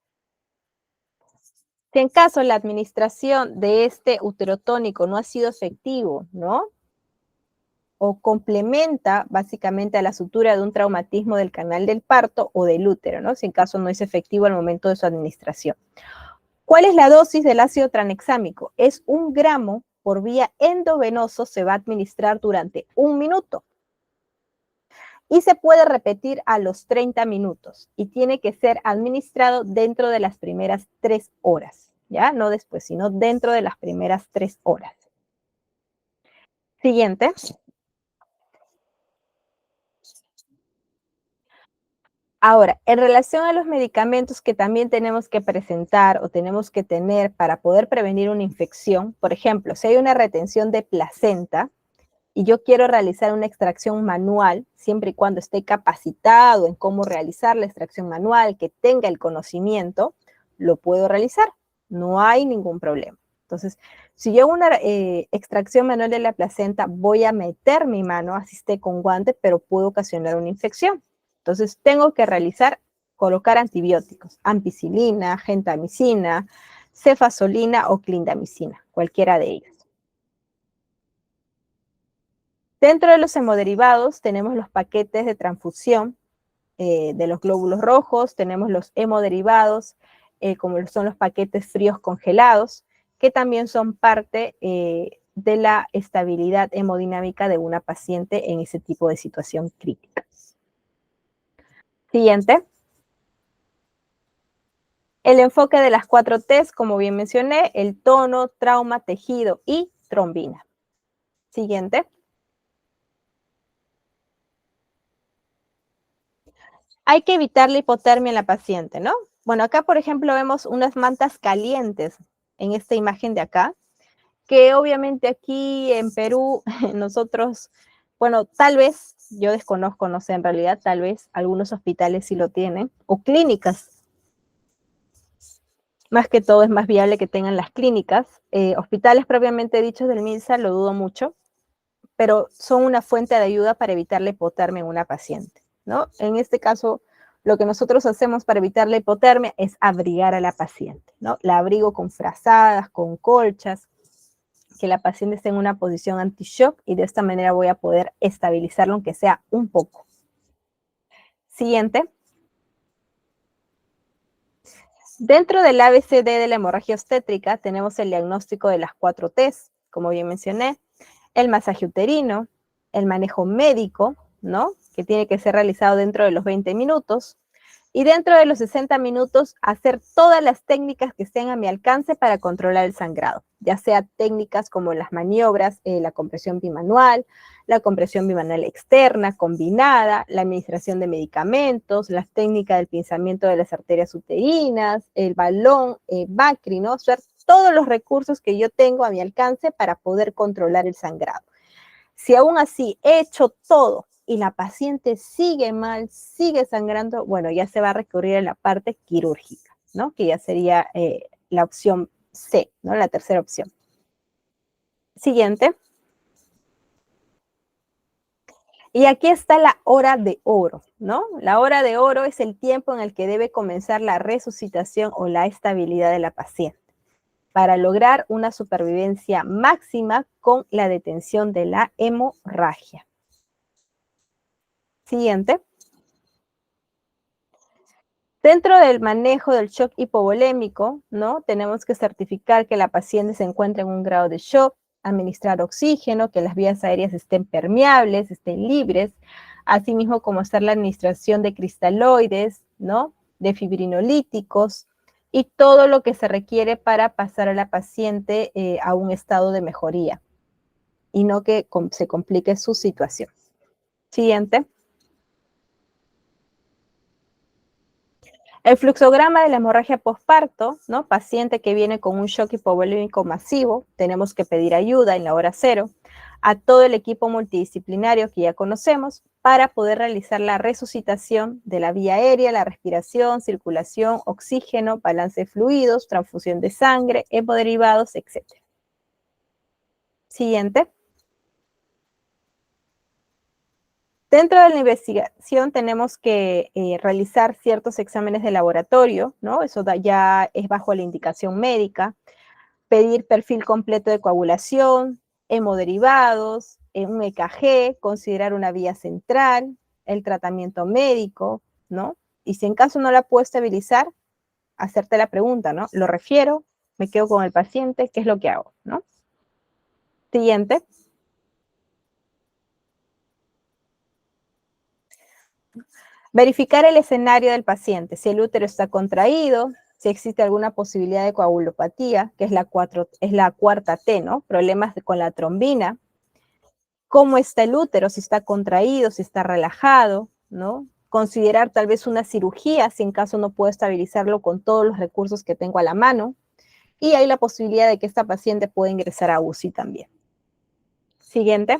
Si en caso la administración de este uterotónico no ha sido efectivo, ¿no? O complementa básicamente a la sutura de un traumatismo del canal del parto o del útero, ¿no? Si en caso no es efectivo al momento de su administración. ¿Cuál es la dosis del ácido tranexámico? Es 1 gramo por vía endovenoso, se va a administrar durante 1 minuto. Y se puede repetir a los 30 minutos y tiene que ser administrado dentro de las primeras 3 horas, ¿ya? No después, sino dentro de las primeras 3 horas. Siguiente. Ahora, en relación a los medicamentos que también tenemos que presentar o tenemos que tener para poder prevenir una infección, por ejemplo, si hay una retención de placenta y yo quiero realizar una extracción manual, siempre y cuando esté capacitado en cómo realizar la extracción manual, que tenga el conocimiento, lo puedo realizar. No hay ningún problema. Entonces, si yo hago una extracción manual de la placenta, voy a meter mi mano, así esté con guante, pero puedo ocasionar una infección. Entonces, tengo que colocar antibióticos, ampicilina, gentamicina, cefazolina o clindamicina, cualquiera de ellas. Dentro de los hemoderivados tenemos los paquetes de transfusión de los glóbulos rojos, tenemos los hemoderivados, como son los paquetes fríos congelados, que también son parte de la estabilidad hemodinámica de una paciente en ese tipo de situación crítica. Siguiente. El enfoque de las 4 T's, como bien mencioné, el tono, trauma, tejido y trombina. Siguiente. Hay que evitar la hipotermia en la paciente, ¿no? Bueno, acá, por ejemplo, vemos unas mantas calientes en esta imagen de acá, que obviamente aquí en Perú nosotros, bueno, tal vez, yo desconozco, no sé en realidad, tal vez algunos hospitales sí lo tienen, o clínicas. Más que todo es más viable que tengan las clínicas. Hospitales propiamente dichos del MINSA lo dudo mucho, pero son una fuente de ayuda para evitar la hipotermia en una paciente, ¿no? En este caso, lo que nosotros hacemos para evitar la hipotermia es abrigar a la paciente, ¿no? La abrigo con frazadas, con colchas, que la paciente esté en una posición anti-shock y de esta manera voy a poder estabilizarlo aunque sea un poco. Siguiente. Dentro del ABCD de la hemorragia obstétrica tenemos el diagnóstico de las 4 T's, como bien mencioné, el masaje uterino, el manejo médico, ¿no? que tiene que ser realizado dentro de los 20 minutos. Y dentro de los 60 minutos, hacer todas las técnicas que estén a mi alcance para controlar el sangrado, ya sea técnicas como las maniobras, la compresión bimanual externa, combinada, la administración de medicamentos, las técnicas del pinzamiento de las arterias uterinas, el balón, Bacri, ¿no? O sea, todos los recursos que yo tengo a mi alcance para poder controlar el sangrado. Si aún así he hecho todo y la paciente sigue mal, sigue sangrando, bueno, ya se va a recurrir a la parte quirúrgica, ¿no? Que ya sería la opción C, ¿no? La tercera opción. Siguiente. Y aquí está la hora de oro, ¿no? La hora de oro es el tiempo en el que debe comenzar la resucitación o la estabilidad de la paciente para lograr una supervivencia máxima con la detención de la hemorragia. Siguiente. Dentro del manejo del shock hipovolémico, ¿no? Tenemos que certificar que la paciente se encuentra en un grado de shock, administrar oxígeno, que las vías aéreas estén permeables, estén libres, asimismo como hacer la administración de cristaloides, ¿no? De fibrinolíticos y todo lo que se requiere para pasar a la paciente a un estado de mejoría y no que se complique su situación. Siguiente. El fluxograma de la hemorragia posparto, ¿no? Paciente que viene con un shock hipovolémico masivo, tenemos que pedir ayuda en la hora cero a todo el equipo multidisciplinario que ya conocemos para poder realizar la resucitación de la vía aérea, la respiración, circulación, oxígeno, balance de fluidos, transfusión de sangre, hemoderivados, etc. Siguiente. Dentro de la investigación tenemos que realizar ciertos exámenes de laboratorio, ¿no? Eso ya es bajo la indicación médica. Pedir perfil completo de coagulación, hemoderivados, un EKG, considerar una vía central, el tratamiento médico, ¿no? Y si en caso no la puedo estabilizar, hacerte la pregunta, ¿no? ¿Lo refiero? ¿Me quedo con el paciente? ¿Qué es lo que hago? ¿No? Siguiente. Verificar el escenario del paciente, si el útero está contraído, si existe alguna posibilidad de coagulopatía, que es la cuarta T, ¿no? Problemas con la trombina. ¿Cómo está el útero? Si está contraído, si está relajado, ¿no? Considerar tal vez una cirugía, si en caso no puedo estabilizarlo con todos los recursos que tengo a la mano. Y hay la posibilidad de que esta paciente pueda ingresar a UCI también. Siguiente.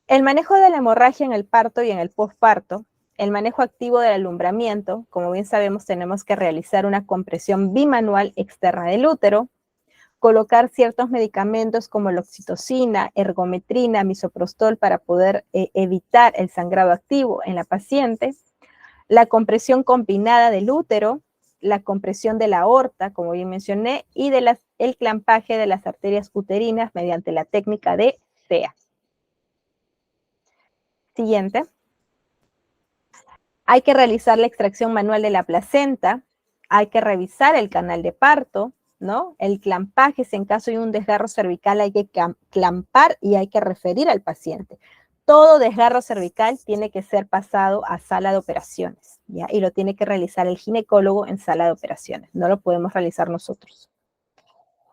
El manejo de la hemorragia en el parto y en el posparto, el manejo activo del alumbramiento, como bien sabemos, tenemos que realizar una compresión bimanual externa del útero, colocar ciertos medicamentos como la oxitocina, ergometrina, misoprostol para poder evitar el sangrado activo en la paciente, la compresión combinada del útero, la compresión de la aorta, como bien mencioné, y el clampaje de las arterias uterinas mediante la técnica de CEA. Siguiente. Hay que realizar la extracción manual de la placenta, hay que revisar el canal de parto, ¿no? El clampaje, si en caso de un desgarro cervical hay que clampar y hay que referir al paciente. Todo desgarro cervical tiene que ser pasado a sala de operaciones, ¿ya? Y lo tiene que realizar el ginecólogo en sala de operaciones, no lo podemos realizar nosotros.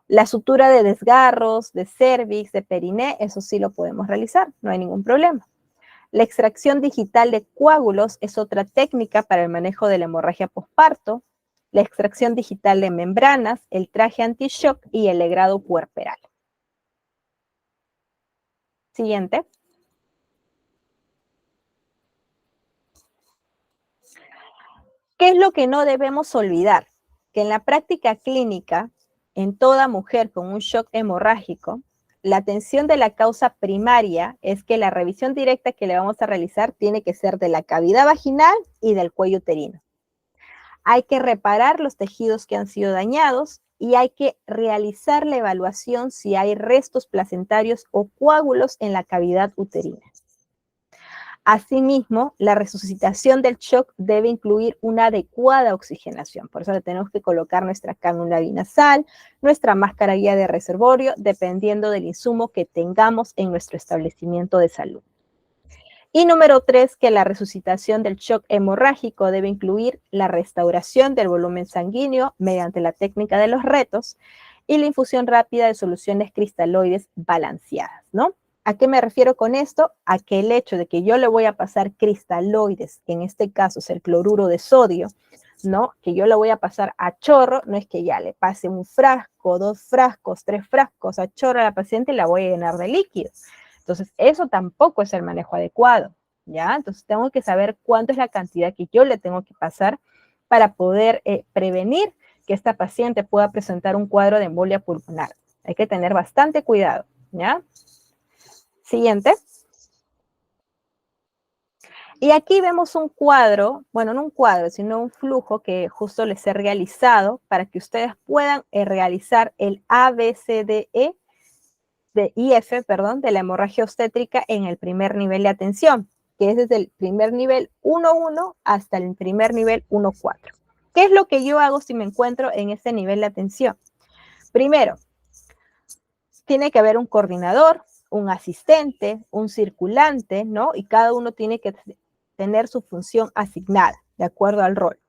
La sutura de desgarros, de cervix, de periné, eso sí lo podemos realizar, no hay ningún problema. La extracción digital de coágulos es otra técnica para el manejo de la hemorragia posparto, la extracción digital de membranas, el traje anti-shock y el legrado puerperal. Siguiente. ¿Qué es lo que no debemos olvidar? Que en la práctica clínica, en toda mujer con un shock hemorrágico, la atención de la causa primaria es que la revisión directa que le vamos a realizar tiene que ser de la cavidad vaginal y del cuello uterino. Hay que reparar los tejidos que han sido dañados y hay que realizar la evaluación si hay restos placentarios o coágulos en la cavidad uterina. Asimismo, la resucitación del shock debe incluir una adecuada oxigenación. Por eso le tenemos que colocar nuestra cánula binasal, nuestra máscara guía de reservorio, dependiendo del insumo que tengamos en nuestro establecimiento de salud. Y número 3, que la resucitación del shock hemorrágico debe incluir la restauración del volumen sanguíneo mediante la técnica de los retos y la infusión rápida de soluciones cristaloides balanceadas, ¿no? ¿A qué me refiero con esto? A que el hecho de que yo le voy a pasar cristaloides, que en este caso es el cloruro de sodio, ¿no? Que yo le voy a pasar a chorro, no es que ya le pase un frasco, 2 frascos, 3 frascos a chorro a la paciente y la voy a llenar de líquido. Entonces, eso tampoco es el manejo adecuado, ¿ya? Entonces, tengo que saber cuánto es la cantidad que yo le tengo que pasar para poder prevenir que esta paciente pueda presentar un cuadro de embolia pulmonar. Hay que tener bastante cuidado, ¿ya? Siguiente. Y aquí vemos un cuadro, bueno, no un cuadro, sino un flujo que justo les he realizado para que ustedes puedan realizar el ABCDE de la hemorragia obstétrica en el primer nivel de atención, que es desde el primer nivel 1.1 hasta el primer nivel 1.4. ¿Qué es lo que yo hago si me encuentro en este nivel de atención? Primero, tiene que haber un coordinador, un asistente, un circulante, ¿no? Y cada uno tiene que tener su función asignada, de acuerdo al rol.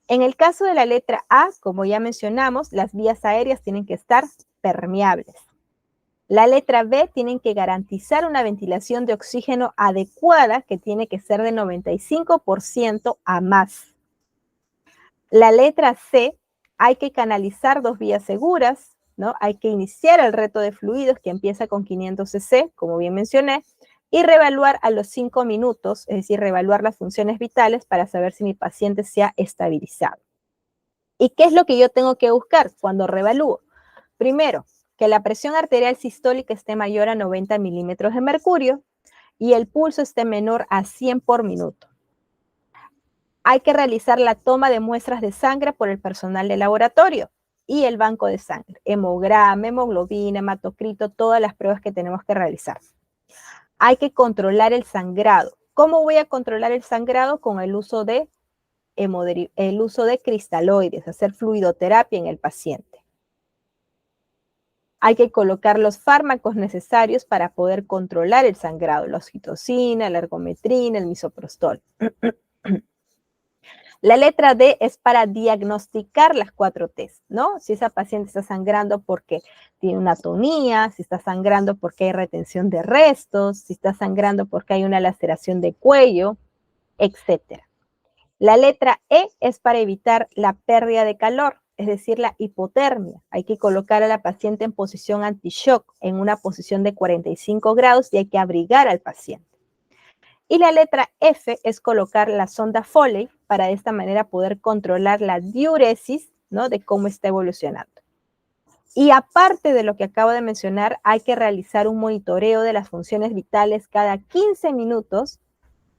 En el caso de la letra A, como ya mencionamos, las vías aéreas tienen que estar permeables. La letra B tienen que garantizar una ventilación de oxígeno adecuada que tiene que ser de 95% a más. La letra C, hay que canalizar 2 vías seguras, ¿no? Hay que iniciar el reto de fluidos que empieza con 500 cc, como bien mencioné, y reevaluar a los 5 minutos, es decir, reevaluar las funciones vitales para saber si mi paciente se ha estabilizado. ¿Y qué es lo que yo tengo que buscar cuando reevalúo? Primero, que la presión arterial sistólica esté mayor a 90 milímetros de mercurio y el pulso esté menor a 100 por minuto. Hay que realizar la toma de muestras de sangre por el personal de laboratorio y el banco de sangre, hemograma, hemoglobina, hematocrito, todas las pruebas que tenemos que realizar. Hay que controlar el sangrado. ¿Cómo voy a controlar el sangrado? Con el uso de cristaloides, hacer fluidoterapia en el paciente. Hay que colocar los fármacos necesarios para poder controlar el sangrado, la oxitocina, la ergometrina, el misoprostol. La letra D es para diagnosticar las 4 T's, ¿no? Si esa paciente está sangrando porque tiene una atonía, si está sangrando porque hay retención de restos, si está sangrando porque hay una laceración de cuello, etc. La letra E es para evitar la pérdida de calor, es decir, la hipotermia. Hay que colocar a la paciente en posición anti-shock, en una posición de 45 grados y hay que abrigar al paciente. Y la letra F es colocar la sonda Foley para de esta manera poder controlar la diuresis, ¿no? De cómo está evolucionando. Y aparte de lo que acabo de mencionar, hay que realizar un monitoreo de las funciones vitales cada 15 minutos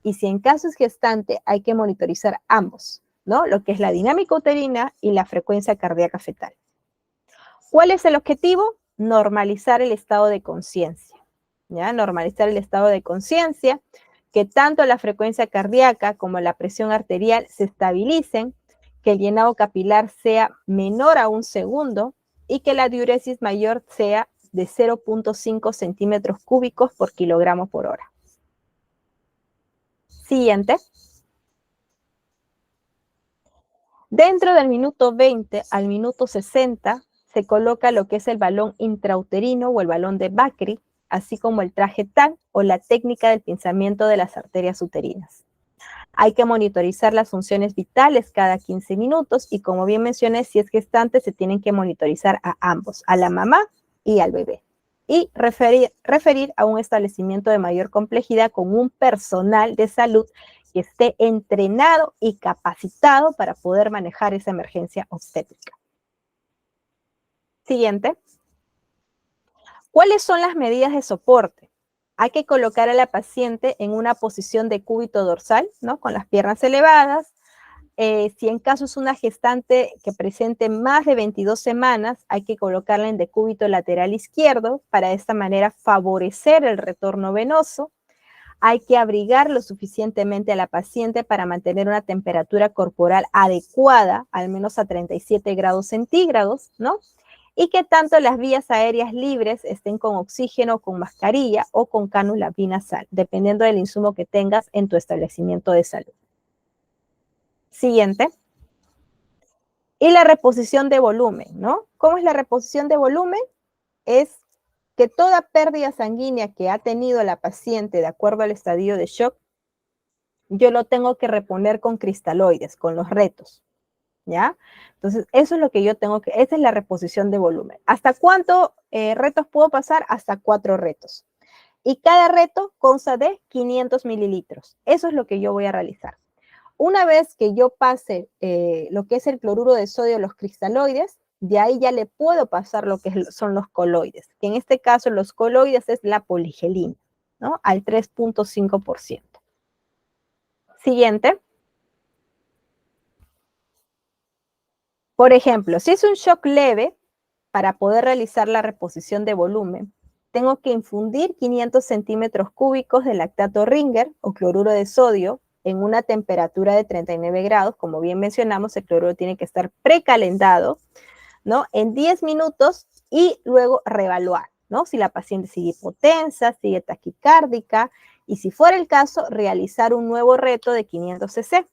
y si en caso es gestante, hay que monitorizar ambos, ¿no? Lo que es la dinámica uterina y la frecuencia cardíaca fetal. ¿Cuál es el objetivo? Normalizar el estado de conciencia, ¿ya? Normalizar el estado de conciencia, que tanto la frecuencia cardíaca como la presión arterial se estabilicen, que el llenado capilar sea menor a 1 segundo y que la diuresis mayor sea de 0.5 centímetros cúbicos por kilogramo por hora. Siguiente. Dentro del minuto 20 al minuto 60 se coloca lo que es el balón intrauterino o el balón de Bakri, así como el traje TAN o la técnica del pinzamiento de las arterias uterinas. Hay que monitorizar las funciones vitales cada 15 minutos y como bien mencioné, si es gestante se tienen que monitorizar a ambos, a la mamá y al bebé. Y referir a un establecimiento de mayor complejidad con un personal de salud que esté entrenado y capacitado para poder manejar esa emergencia obstétrica. Siguiente. ¿Cuáles son las medidas de soporte? Hay que colocar a la paciente en una posición de cúbito dorsal, ¿no? Con las piernas elevadas. Si en caso es una gestante que presente más de 22 semanas, hay que colocarla en decúbito lateral izquierdo para de esta manera favorecer el retorno venoso. Hay que abrigar lo suficientemente a la paciente para mantener una temperatura corporal adecuada, al menos a 37 grados centígrados, ¿no? Y que tanto las vías aéreas libres estén con oxígeno, con mascarilla o con cánula binasal, dependiendo del insumo que tengas en tu establecimiento de salud. Siguiente. Y la reposición de volumen, ¿no? ¿Cómo es la reposición de volumen? Es que toda pérdida sanguínea que ha tenido la paciente de acuerdo al estadio de shock, yo lo tengo que reponer con cristaloides, con los retos, ¿ya? Entonces, eso es lo que yo tengo que, esa es la reposición de volumen. ¿Hasta cuántos retos puedo pasar? Hasta 4 retos. Y cada reto consta de 500 mililitros. Eso es lo que yo voy a realizar. Una vez que yo pase lo que es el cloruro de sodio, los cristaloides, de ahí ya le puedo pasar lo que son los coloides, que en este caso los coloides es la poligelina, ¿no? Al 3.5%. Siguiente. Por ejemplo, si es un shock leve, para poder realizar la reposición de volumen, tengo que infundir 500 centímetros cúbicos de lactato Ringer o cloruro de sodio en una temperatura de 39 grados. Como bien mencionamos, el cloruro tiene que estar precalentado, ¿no? En 10 minutos y luego reevaluar, ¿no? Si la paciente sigue hipotensa, sigue taquicárdica y si fuera el caso, realizar un nuevo reto de 500 cc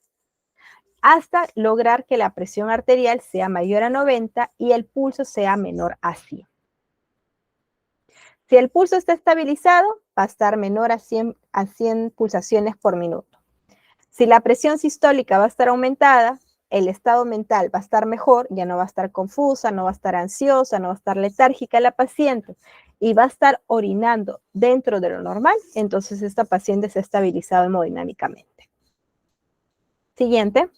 hasta lograr que la presión arterial sea mayor a 90 y el pulso sea menor a 100. Si el pulso está estabilizado, va a estar menor a 100 pulsaciones por minuto. Si la presión sistólica va a estar aumentada, el estado mental va a estar mejor, ya no va a estar confusa, no va a estar ansiosa, no va a estar letárgica la paciente y va a estar orinando dentro de lo normal, entonces esta paciente se ha estabilizado hemodinámicamente. Siguiente.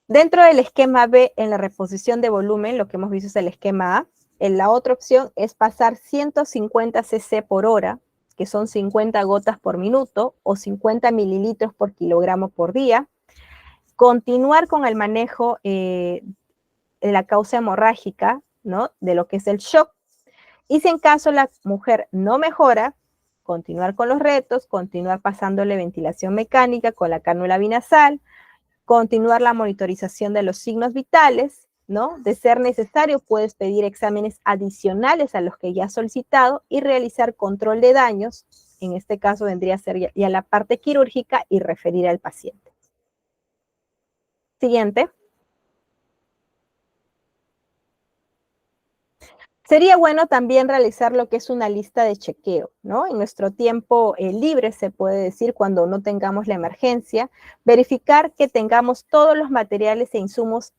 Dentro del esquema B, en la reposición de volumen, lo que hemos visto es el esquema A. La otra opción es pasar 150 cc por hora, que son 50 gotas por minuto o 50 mililitros por kilogramo por día. Continuar con el manejo de la causa hemorrágica, ¿no? De lo que es el shock. Y si en caso la mujer no mejora, continuar con los retos, continuar pasándole ventilación mecánica con la cánula binasal, continuar la monitorización de los signos vitales, ¿no? De ser necesario, puedes pedir exámenes adicionales a los que ya has solicitado y realizar control de daños. En este caso vendría a ser ya la parte quirúrgica y referir al paciente. Siguiente. Sería bueno también realizar lo que es una lista de chequeo, ¿no? En nuestro tiempo libre, se puede decir, cuando no tengamos la emergencia, verificar que tengamos todos los materiales e insumos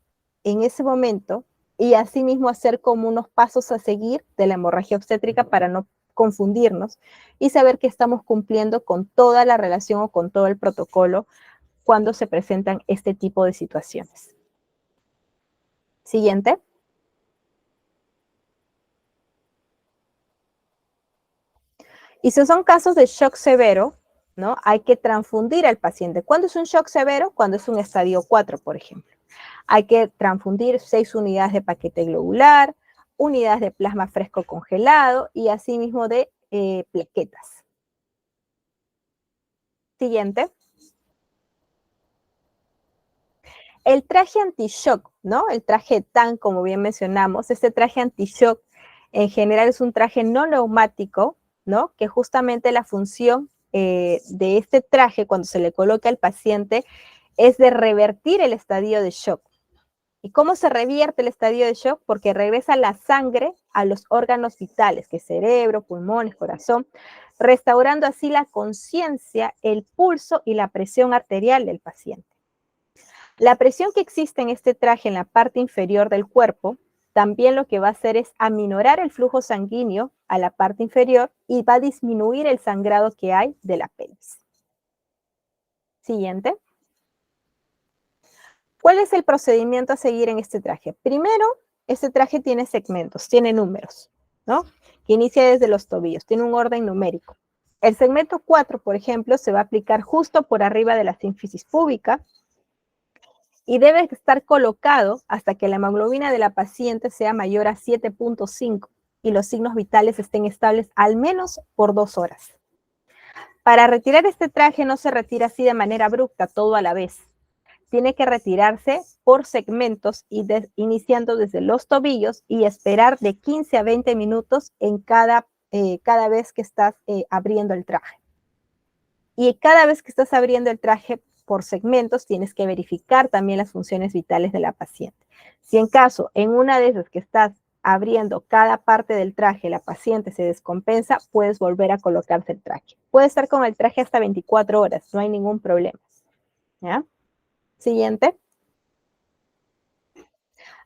en ese momento y asimismo hacer como unos pasos a seguir de la hemorragia obstétrica para no confundirnos y saber que estamos cumpliendo con toda la relación o con todo el protocolo cuando se presentan este tipo de situaciones. Siguiente. Y si son casos de shock severo, ¿no? Hay que transfundir al paciente. ¿Cuándo es un shock severo? Cuando es un estadio 4, por ejemplo. Hay que transfundir 6 unidades de paquete globular, unidades de plasma fresco congelado y asimismo de plaquetas. Siguiente. El traje anti-shock, ¿no? El traje TAN, como bien mencionamos, este traje anti-shock en general es un traje no neumático, ¿no? Que justamente la función de este traje cuando se le coloca al paciente es de revertir el estadio de shock. ¿Y cómo se revierte el estadio de shock? Porque regresa la sangre a los órganos vitales, que es cerebro, pulmones, corazón, restaurando así la conciencia, el pulso y la presión arterial del paciente. La presión que existe en este traje en la parte inferior del cuerpo también lo que va a hacer es aminorar el flujo sanguíneo a la parte inferior y va a disminuir el sangrado que hay de la pelvis. Siguiente. ¿Cuál es el procedimiento a seguir en este traje? Primero, este traje tiene segmentos, tiene números, ¿no? Que inicia desde los tobillos, tiene un orden numérico. El segmento 4, por ejemplo, se va a aplicar justo por arriba de la sínfisis púbica y debe estar colocado hasta que la hemoglobina de la paciente sea mayor a 7.5 y los signos vitales estén estables al menos por 2 horas. Para retirar este traje no se retira así de manera abrupta, todo a la vez. Tiene que retirarse por segmentos y iniciando desde los tobillos y esperar de 15 a 20 minutos en cada vez que estás abriendo el traje. Y cada vez que estás abriendo el traje por segmentos, tienes que verificar también las funciones vitales de la paciente. Si en caso, en una de esas que estás abriendo cada parte del traje, la paciente se descompensa, puedes volver a colocarse el traje. Puede estar con el traje hasta 24 horas, no hay ningún problema. ¿Ya? Siguiente.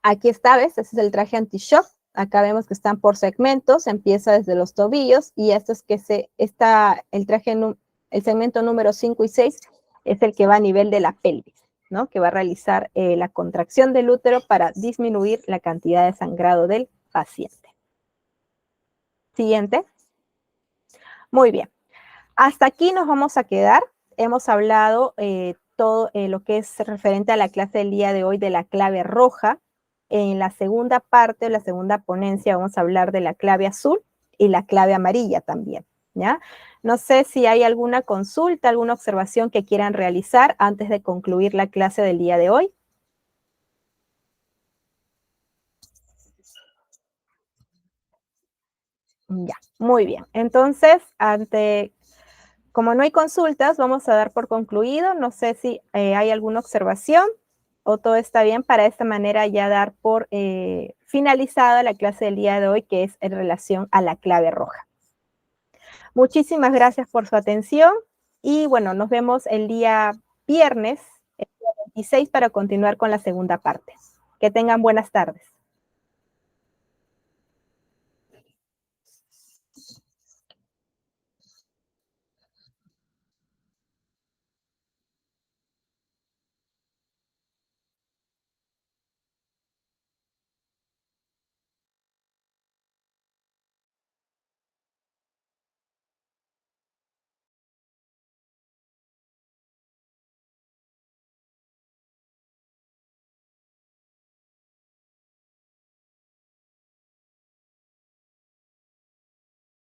Aquí está, ¿ves? Este es el traje anti-shock. Acá vemos que están por segmentos, empieza desde los tobillos y esto es que el traje, el segmento número 5 y 6 es el que va a nivel de la pelvis, ¿no? Que va a realizar la contracción del útero para disminuir la cantidad de sangrado del paciente. Siguiente. Muy bien. Hasta aquí nos vamos a quedar. Hemos hablado todo lo que es referente a la clase del día de hoy de la clave roja. En la segunda parte, la segunda ponencia, vamos a hablar de la clave azul y la clave amarilla también, ¿ya? No sé si hay alguna consulta, alguna observación que quieran realizar antes de concluir la clase del día de hoy. Ya, muy bien. Entonces, como no hay consultas, vamos a dar por concluido. No sé si hay alguna observación o todo está bien para de esta manera ya dar por finalizada la clase del día de hoy, que es en relación a la clave roja. Muchísimas gracias por su atención y bueno, nos vemos el día viernes, el día 26, para continuar con la segunda parte. Que tengan buenas tardes.